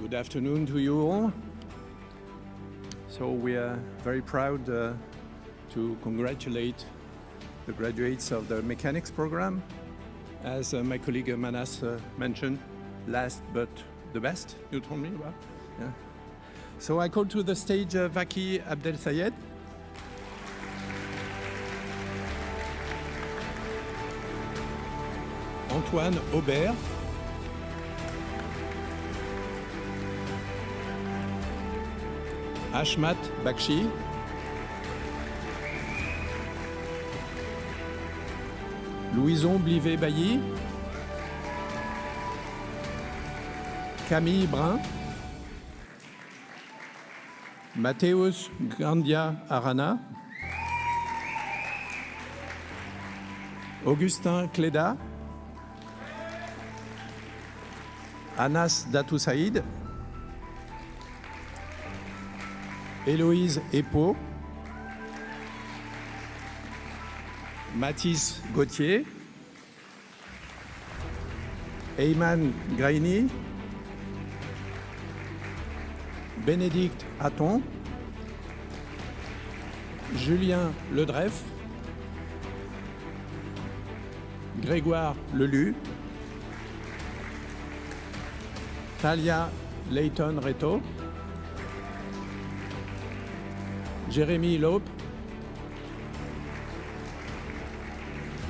Good afternoon to you all. So we are very proud to congratulate the graduates of the mechanics program. As my colleague Manas mentioned, last but the best, you told me about. Yeah. So I call to the stage Vaki Abdel Sayed. Antoine Aubert. Ashmat Bakshi, Louison Blivet-Bailly, Camille Brun, Matthäus Gandia Arana, Augustin Cléda, Anas Datou Saïd, Héloïse Epo, Mathis Gauthier, Eyman Graini, Bénédicte Hatton, Julien Ledreff, Grégoire Lelu, Talia Leighton Reto, Jérémy Lope,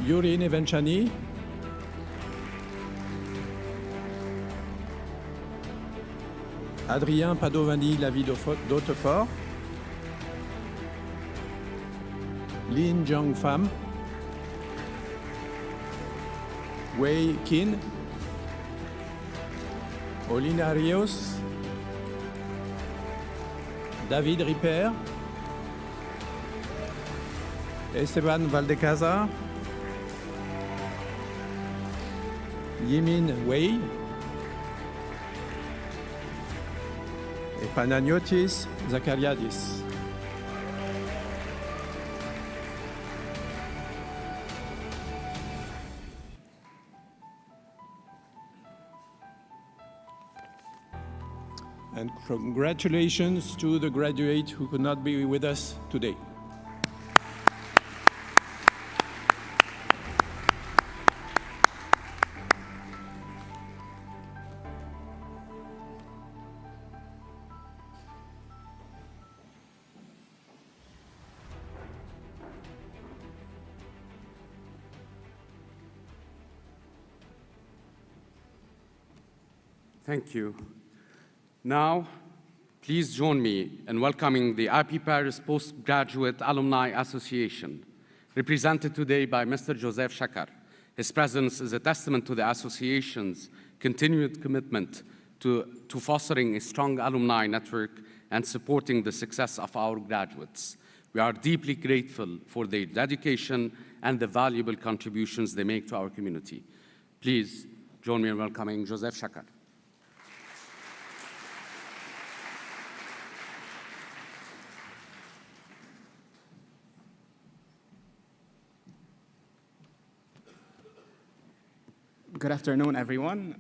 Yuri Nevenchani, Adrien Padovani Lavie d'Hautefort, Lin Jiang Pham, Wei Qin, Olina Rios, David Ripper, Esteban Valdecasa, Yimin Wei et Panagiotis Zachariadis. And congratulations to the graduate who could not be with us today. Thank you. Now, please join me in welcoming the IP Paris Postgraduate Alumni Association, represented today by Mr. Joseph Shakar. His presence is a testament to the association's continued commitment to fostering a strong alumni network and supporting the success of our graduates. We are deeply grateful for their dedication and the valuable contributions they make to our community. Please join me in welcoming Joseph Shakar. Good afternoon, everyone.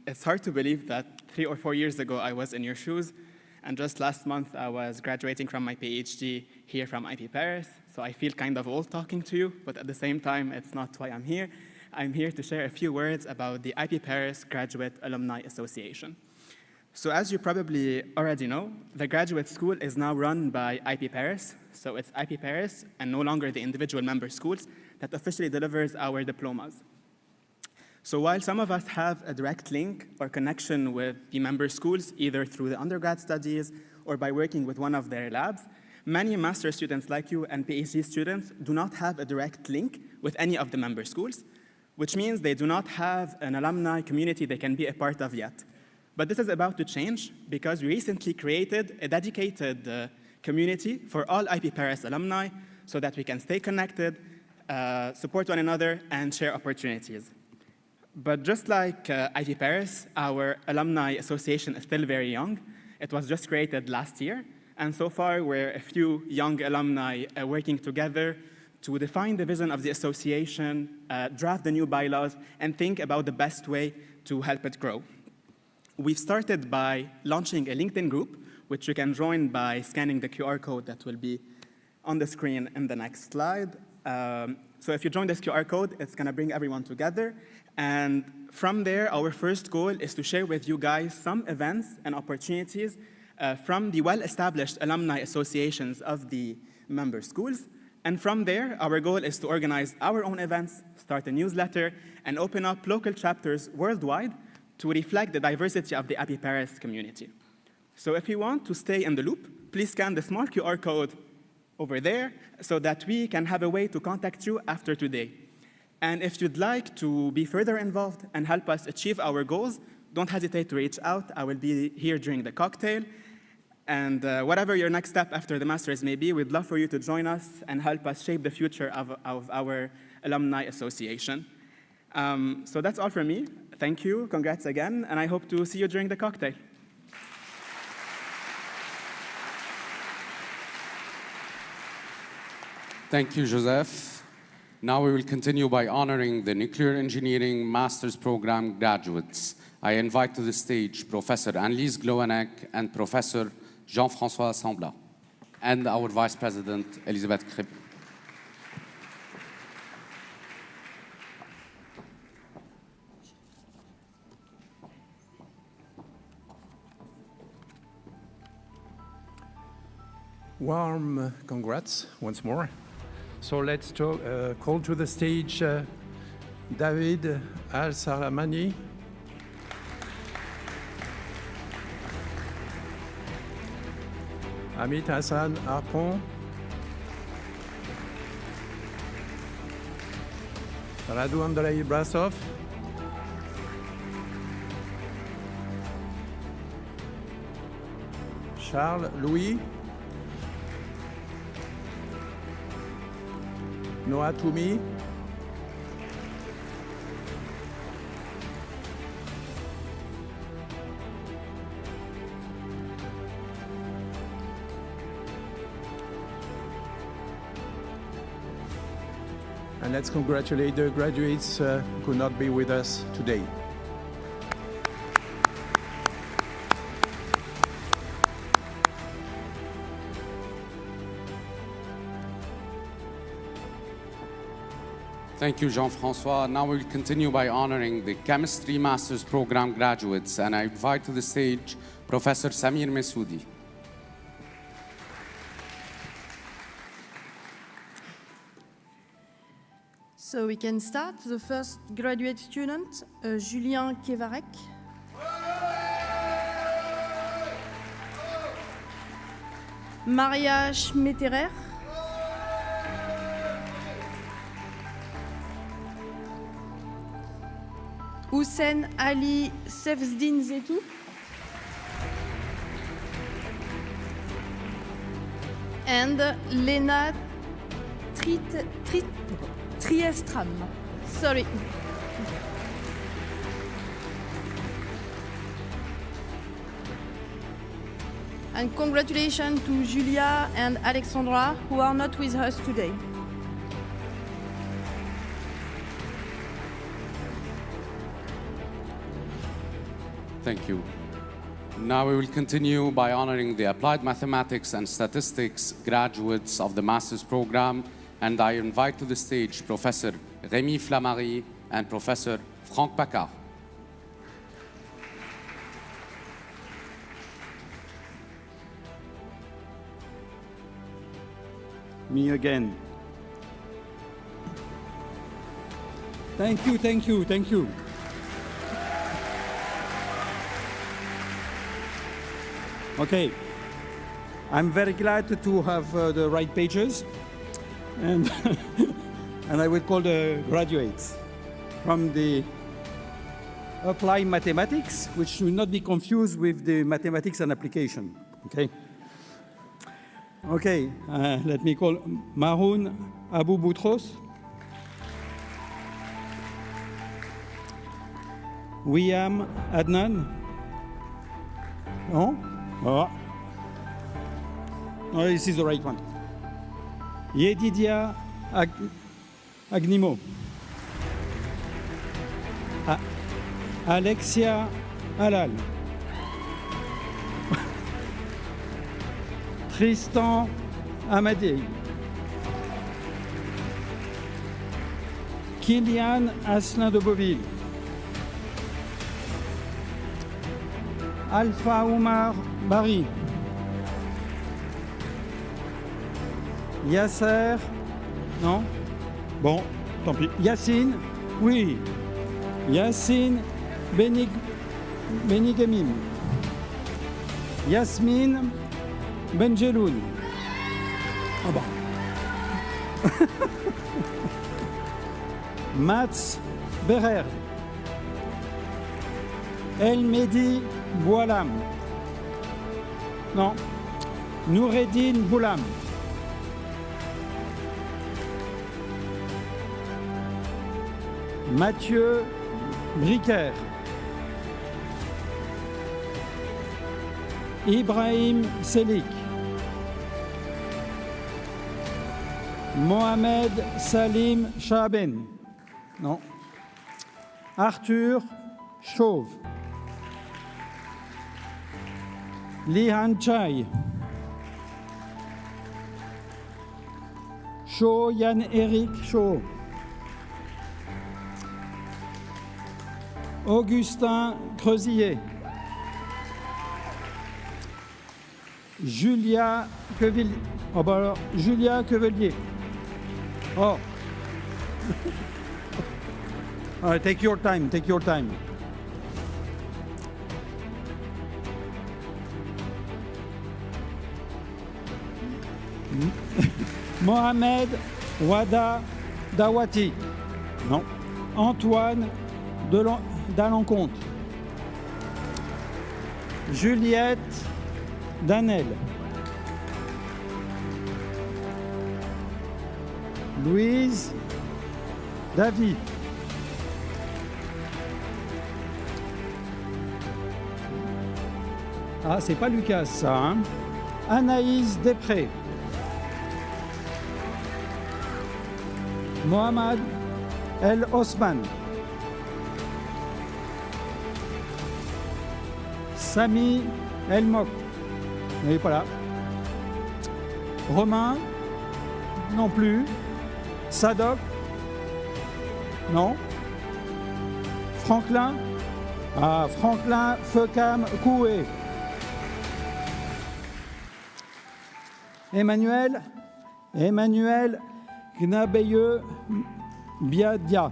It's hard to believe that 3 or 4 years ago I was in your shoes, and just last month I was graduating from my PhD here from IP Paris, so I feel kind of old talking to you, but at the same time, it's not why I'm here. I'm here to share a few words about the IP Paris Graduate Alumni Association. So as you probably already know, the graduate school is now run by IP Paris, so it's IP Paris and no longer the individual member schools that officially delivers our diplomas. So while some of us have a direct link or connection with the member schools, either through the undergrad studies or by working with one of their labs, many master students like you and PhD students do not have a direct link with any of the member schools, which means they do not have an alumni community they can be a part of yet. But this is about to change because we recently created a dedicated community for all IP Paris alumni so that we can stay connected, support one another, and share opportunities. But just like IP Paris, our alumni association is still very young. It was just created last year. And so far, we're a few young alumni working together to define the vision of the association, draft the new bylaws, and think about the best way to help it grow. We've started by launching a LinkedIn group, which you can join by scanning the QR code that will be on the screen in the next slide. So if you join this QR code, it's going to bring everyone together. And from there, our first goal is to share with you guys some events and opportunities from the well-established alumni associations of the member schools. And from there, our goal is to organize our own events, start a newsletter, and open up local chapters worldwide to reflect the diversity of the IP Paris community. So if you want to stay in the loop, please scan the small QR code over there so that we can have a way to contact you after today. And if you'd like to be further involved and help us achieve our goals, don't hesitate to reach out. I will be here during the cocktail. And whatever your next step after the master's may be, we'd love for you to join us and help us shape the future of our Alumni Association. So that's all from me. Thank you, congrats again, and I hope to see you during the cocktail. Thank you, Joseph. Now we will continue by honoring the Nuclear Engineering Master's Program graduates. I invite to the stage Professor Annelise Glowanek and Professor Jean-François Sambla, and our Vice President, Elisabeth Kripp. Warm congrats once more. So let's call to the stage David Al-Salamani. Amit Hassan Arpon. Radu Andrei Brasov. Charles Louis. Noah Toumi. And let's congratulate the graduates who could not be with us today. Thank you, Jean-François. Now we'll continue by honoring the Chemistry Master's Program graduates, and I invite to the stage Professor Samir Mesoudi. So we can start. The first graduate student, Julien Kevarek. Maria Schmetterer. Hussein Ali Sefzdin Zetou. And Lena Triestram. Sorry. And congratulations to Julia and Alexandra, who are not with us today. Thank you. Now we will continue by honoring the Applied Mathematics and Statistics graduates of the Master's Program, and I invite to the stage Professor Rémi Flammary and Professor Franck Paccard. Me again. Thank you, thank you, thank you. Okay, I'm very glad to have the right pages, and and I will call the graduates from the Applied Mathematics, which should not be confused with the Mathematics and Application, okay? Okay, let me call Maroun Abou Boutros, William Adnan, no? Oh. Oh, this is the right one. Yedidia Agnimo. Alexia Halal. Tristan Amadei. Kylian Asselin de Beauville. Alpha Oumar Bari. Yasser, non? Bon, tant pis. Yassine, oui. Yassine Benigamim. Yasmine Benjeloun. Ah bon. Mats Berer. El Mehdi Boualam. Non. Noureddin Boulam. Mathieu Bricker. Ibrahim Selik. Mohamed Salim Chaben. Non. Arthur Chauve. Lihan Chai. Cho Yann-Éric Cho. Augustin Creusillet. Julia Quevillier. Oh, bah alors, Julia Quevillier. Oh. All right, take your time, take your time. Mohamed Wada Dawati. Non. Antoine d'Alenconte. Juliette Danel. Louise David. Ah, c'est pas Lucas, ça. Hein? Anaïs Després. Mohamed El Osman. Sami El Mok. Il n'est pas là. Romain. Non plus. Sadok. Non. Franklin. Ah, Franklin Fekam Koué. Emmanuel Gnabeyeux Biadia.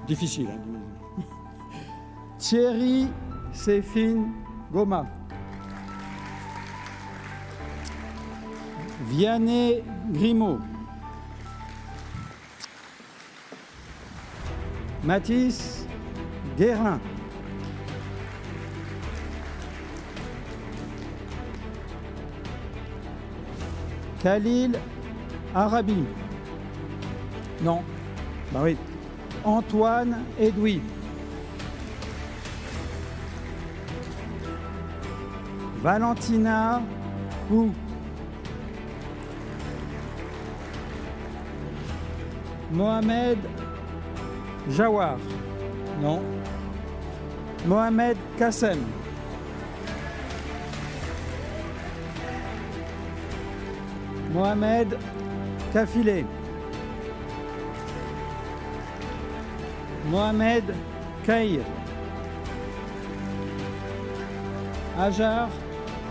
Difficile. Hein. Thierry Séphine Goma. Vianney Grimaud. Mathis Guérin. Khalil Arabi. Non. Bah oui. Antoine Edoui. Valentina Ou. Mohamed Jawar. Non. Mohamed Kassem. Mohamed Kafile. Mohamed Kair. Ajar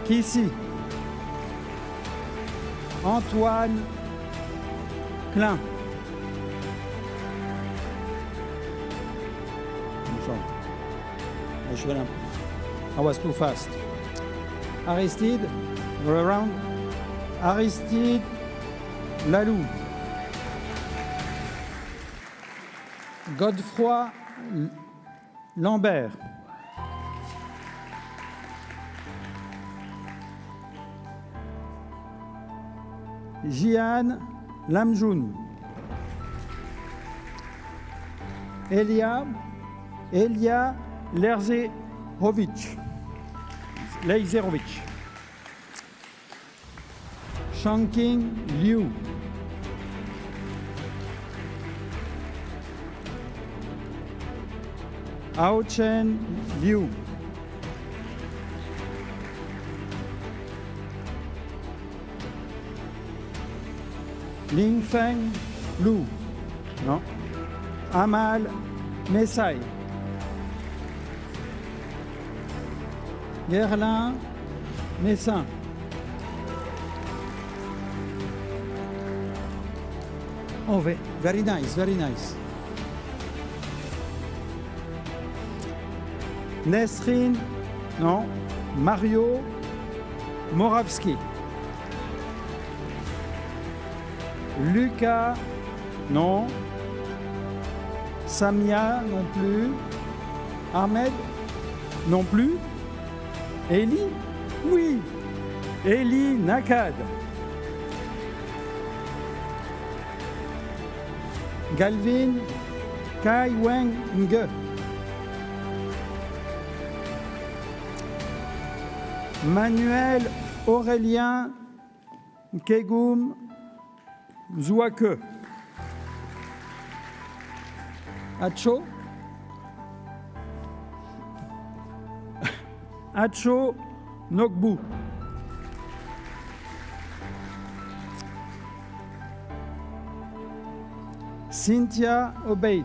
Kissi. Antoine Klein. I was too fast. Aristide, go around. Aristide Lalou. Godefroy Lambert. Jian Lamjoun. Elia Lerzerovic. Shanking Liu. Aochen Liu. Lingfeng Lu. Non. Amal Messai. Gerlin Messin. Oh, very nice, very nice. Nesrin, non. Mario Moravski. Lucas, non. Samia, non plus. Ahmed, non plus. Eli, oui. Eli Nakad. Galvin Kai Weng Nge. Manuel Aurélien Kegum Zouake. Acho Nogbu. Cynthia Obeid.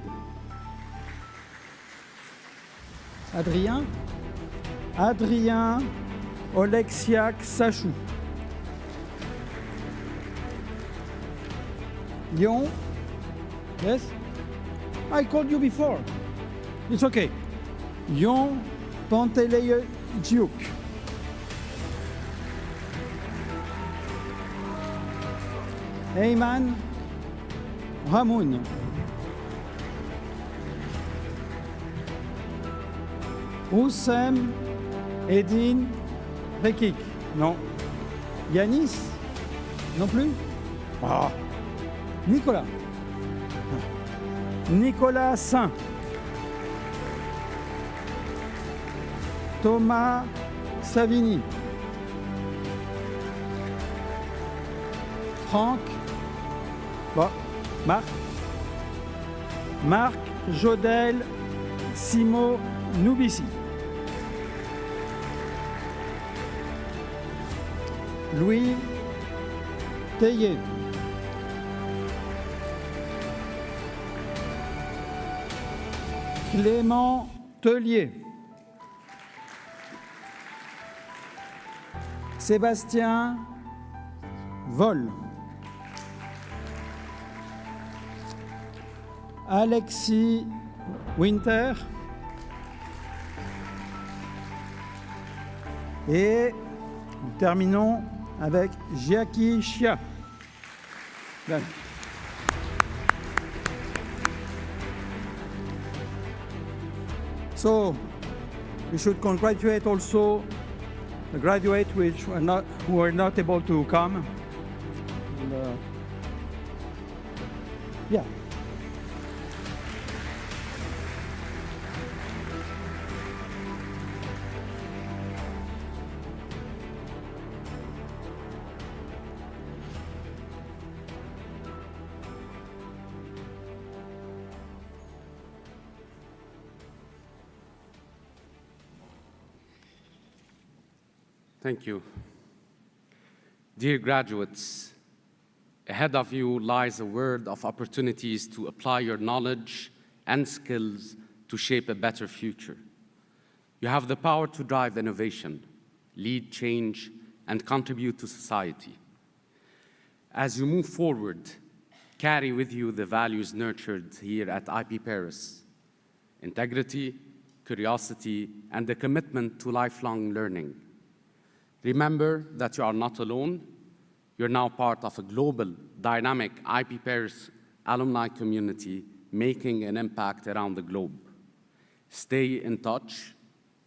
Adrien Oleksiak Sachou. Lyon. Yes? I called you before. It's okay. Yon Panteleyjuk. Eyman Ramoun. Oussem Edine Rekik. Non. Yanis? Non plus? Ah. Nicolas. Nicolas Saint. Thomas Savini. Franck. Bon. Marc Jodel Simo Noubissi. Louis Théier. Clément Tellier. Sébastien Vol. Alexis Winter. Et nous terminons avec Jackie Chia. Là. So, we should congratulate also the graduates who were not able to come. And, yeah. Thank you. Dear graduates, ahead of you lies a world of opportunities to apply your knowledge and skills to shape a better future. You have the power to drive innovation, lead change, and contribute to society. As you move forward, carry with you the values nurtured here at IP Paris: integrity, curiosity, and the commitment to lifelong learning. Remember that you are not alone. You're now part of a global, dynamic IP Paris alumni community making an impact around the globe. Stay in touch,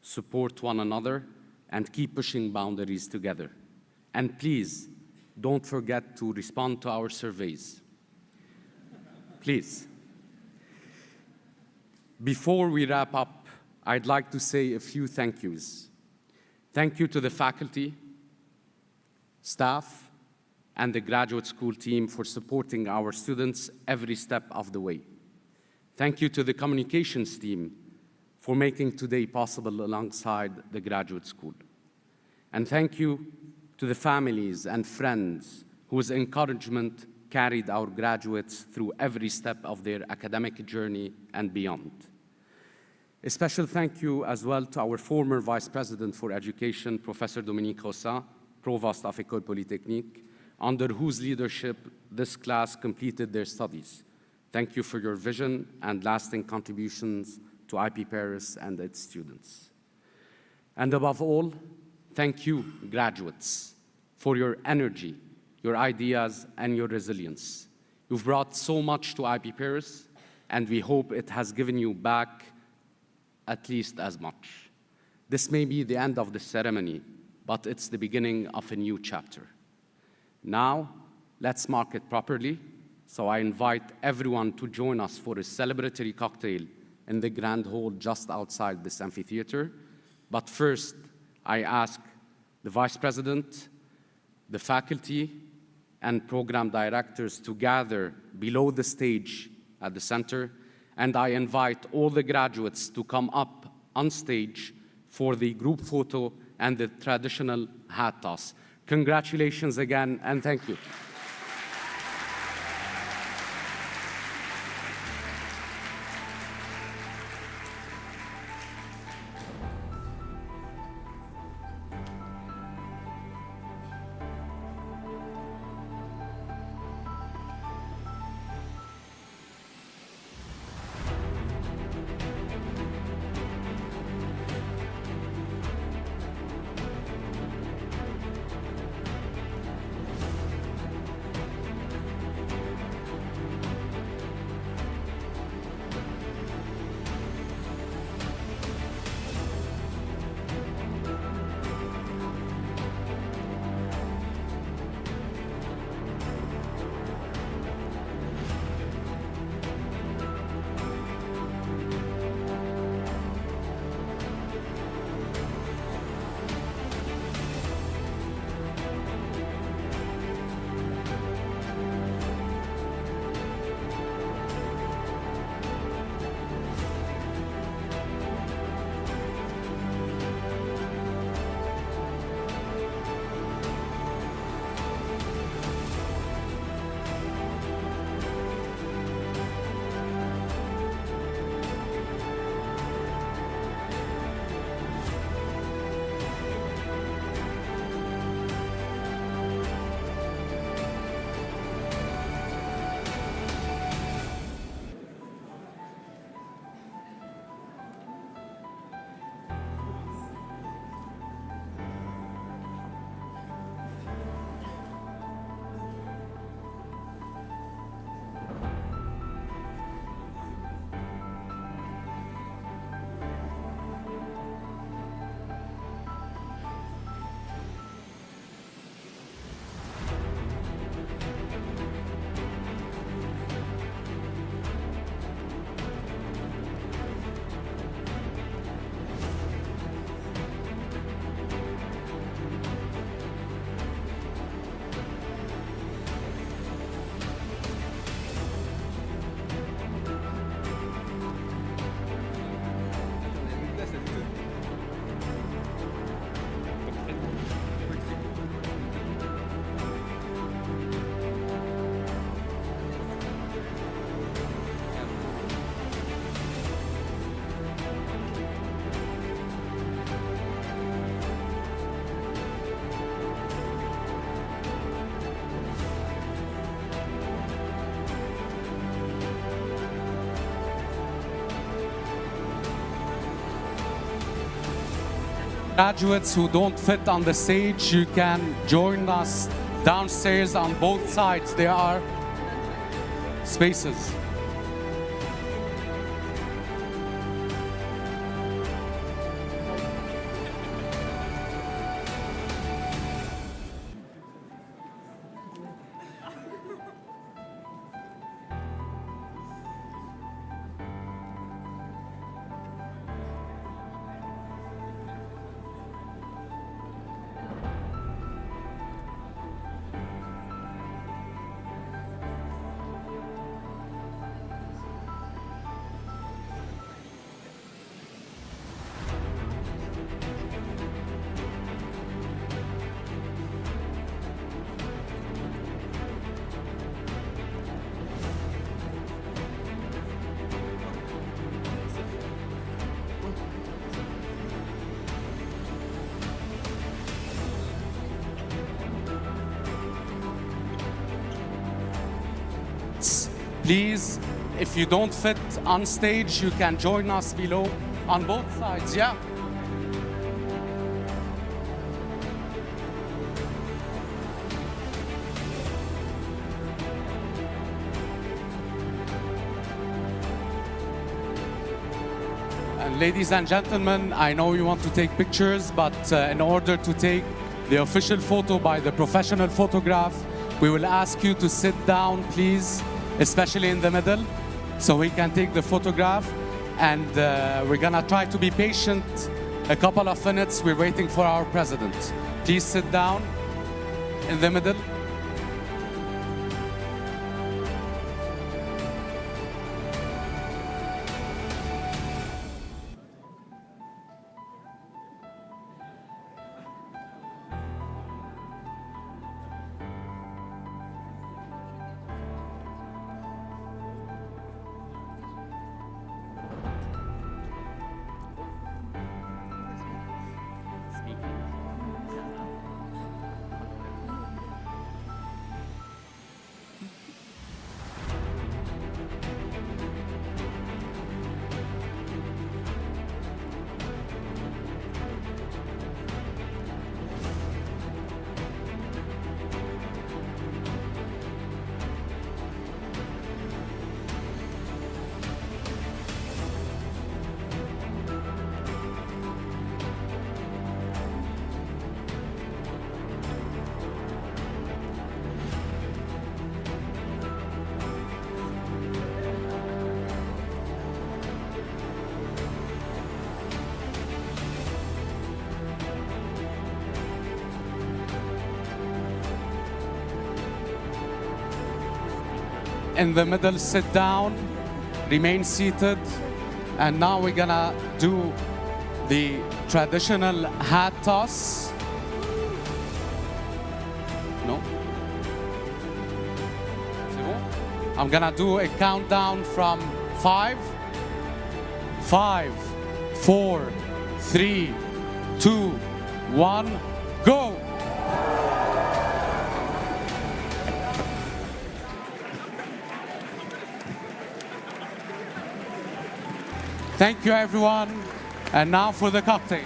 support one another, and keep pushing boundaries together. And please, don't forget to respond to our surveys. Please. Before we wrap up, I'd like to say a few thank yous. Thank you to the faculty, staff, and the graduate school team for supporting our students every step of the way. Thank you to the communications team for making today possible alongside the graduate school. And thank you to the families and friends whose encouragement carried our graduates through every step of their academic journey and beyond. A special thank you as well to our former Vice President for Education, Professor Dominique Rossa, Provost of École Polytechnique, under whose leadership this class completed their studies. Thank you for your vision and lasting contributions to IP Paris and its students. And above all, thank you, graduates, for your energy, your ideas, and your resilience. You've brought so much to IP Paris, and we hope it has given you back at least as much. This may be the end of the ceremony, but it's the beginning of a new chapter. Now, let's mark it properly, So I invite everyone to join us for a celebratory cocktail in the Grand Hall just outside this amphitheater. But first, I ask the Vice President, the faculty, and program directors to gather below the stage at the center, and I invite all the graduates to come up on stage for the group photo and the traditional hat toss. Congratulations again, and thank you. Graduates who don't fit on the stage, you can join us downstairs on both sides. There are spaces. Please, if you don't fit on stage, you can join us below on both sides, yeah. And ladies and gentlemen, I know you want to take pictures, but in order to take the official photo by the professional photograph, we will ask you to sit down, please, especially in the middle, so he can take the photograph. And we're gonna try to be patient a couple of minutes. We're waiting for our president. Please sit down in the middle. In the middle, sit down, remain seated. And now we're gonna do the traditional hat toss. No? C'est bon? I'm gonna do a countdown from 5. 5, 4, 3, 2, 1, go! Thank you, everyone. And now for the cocktail.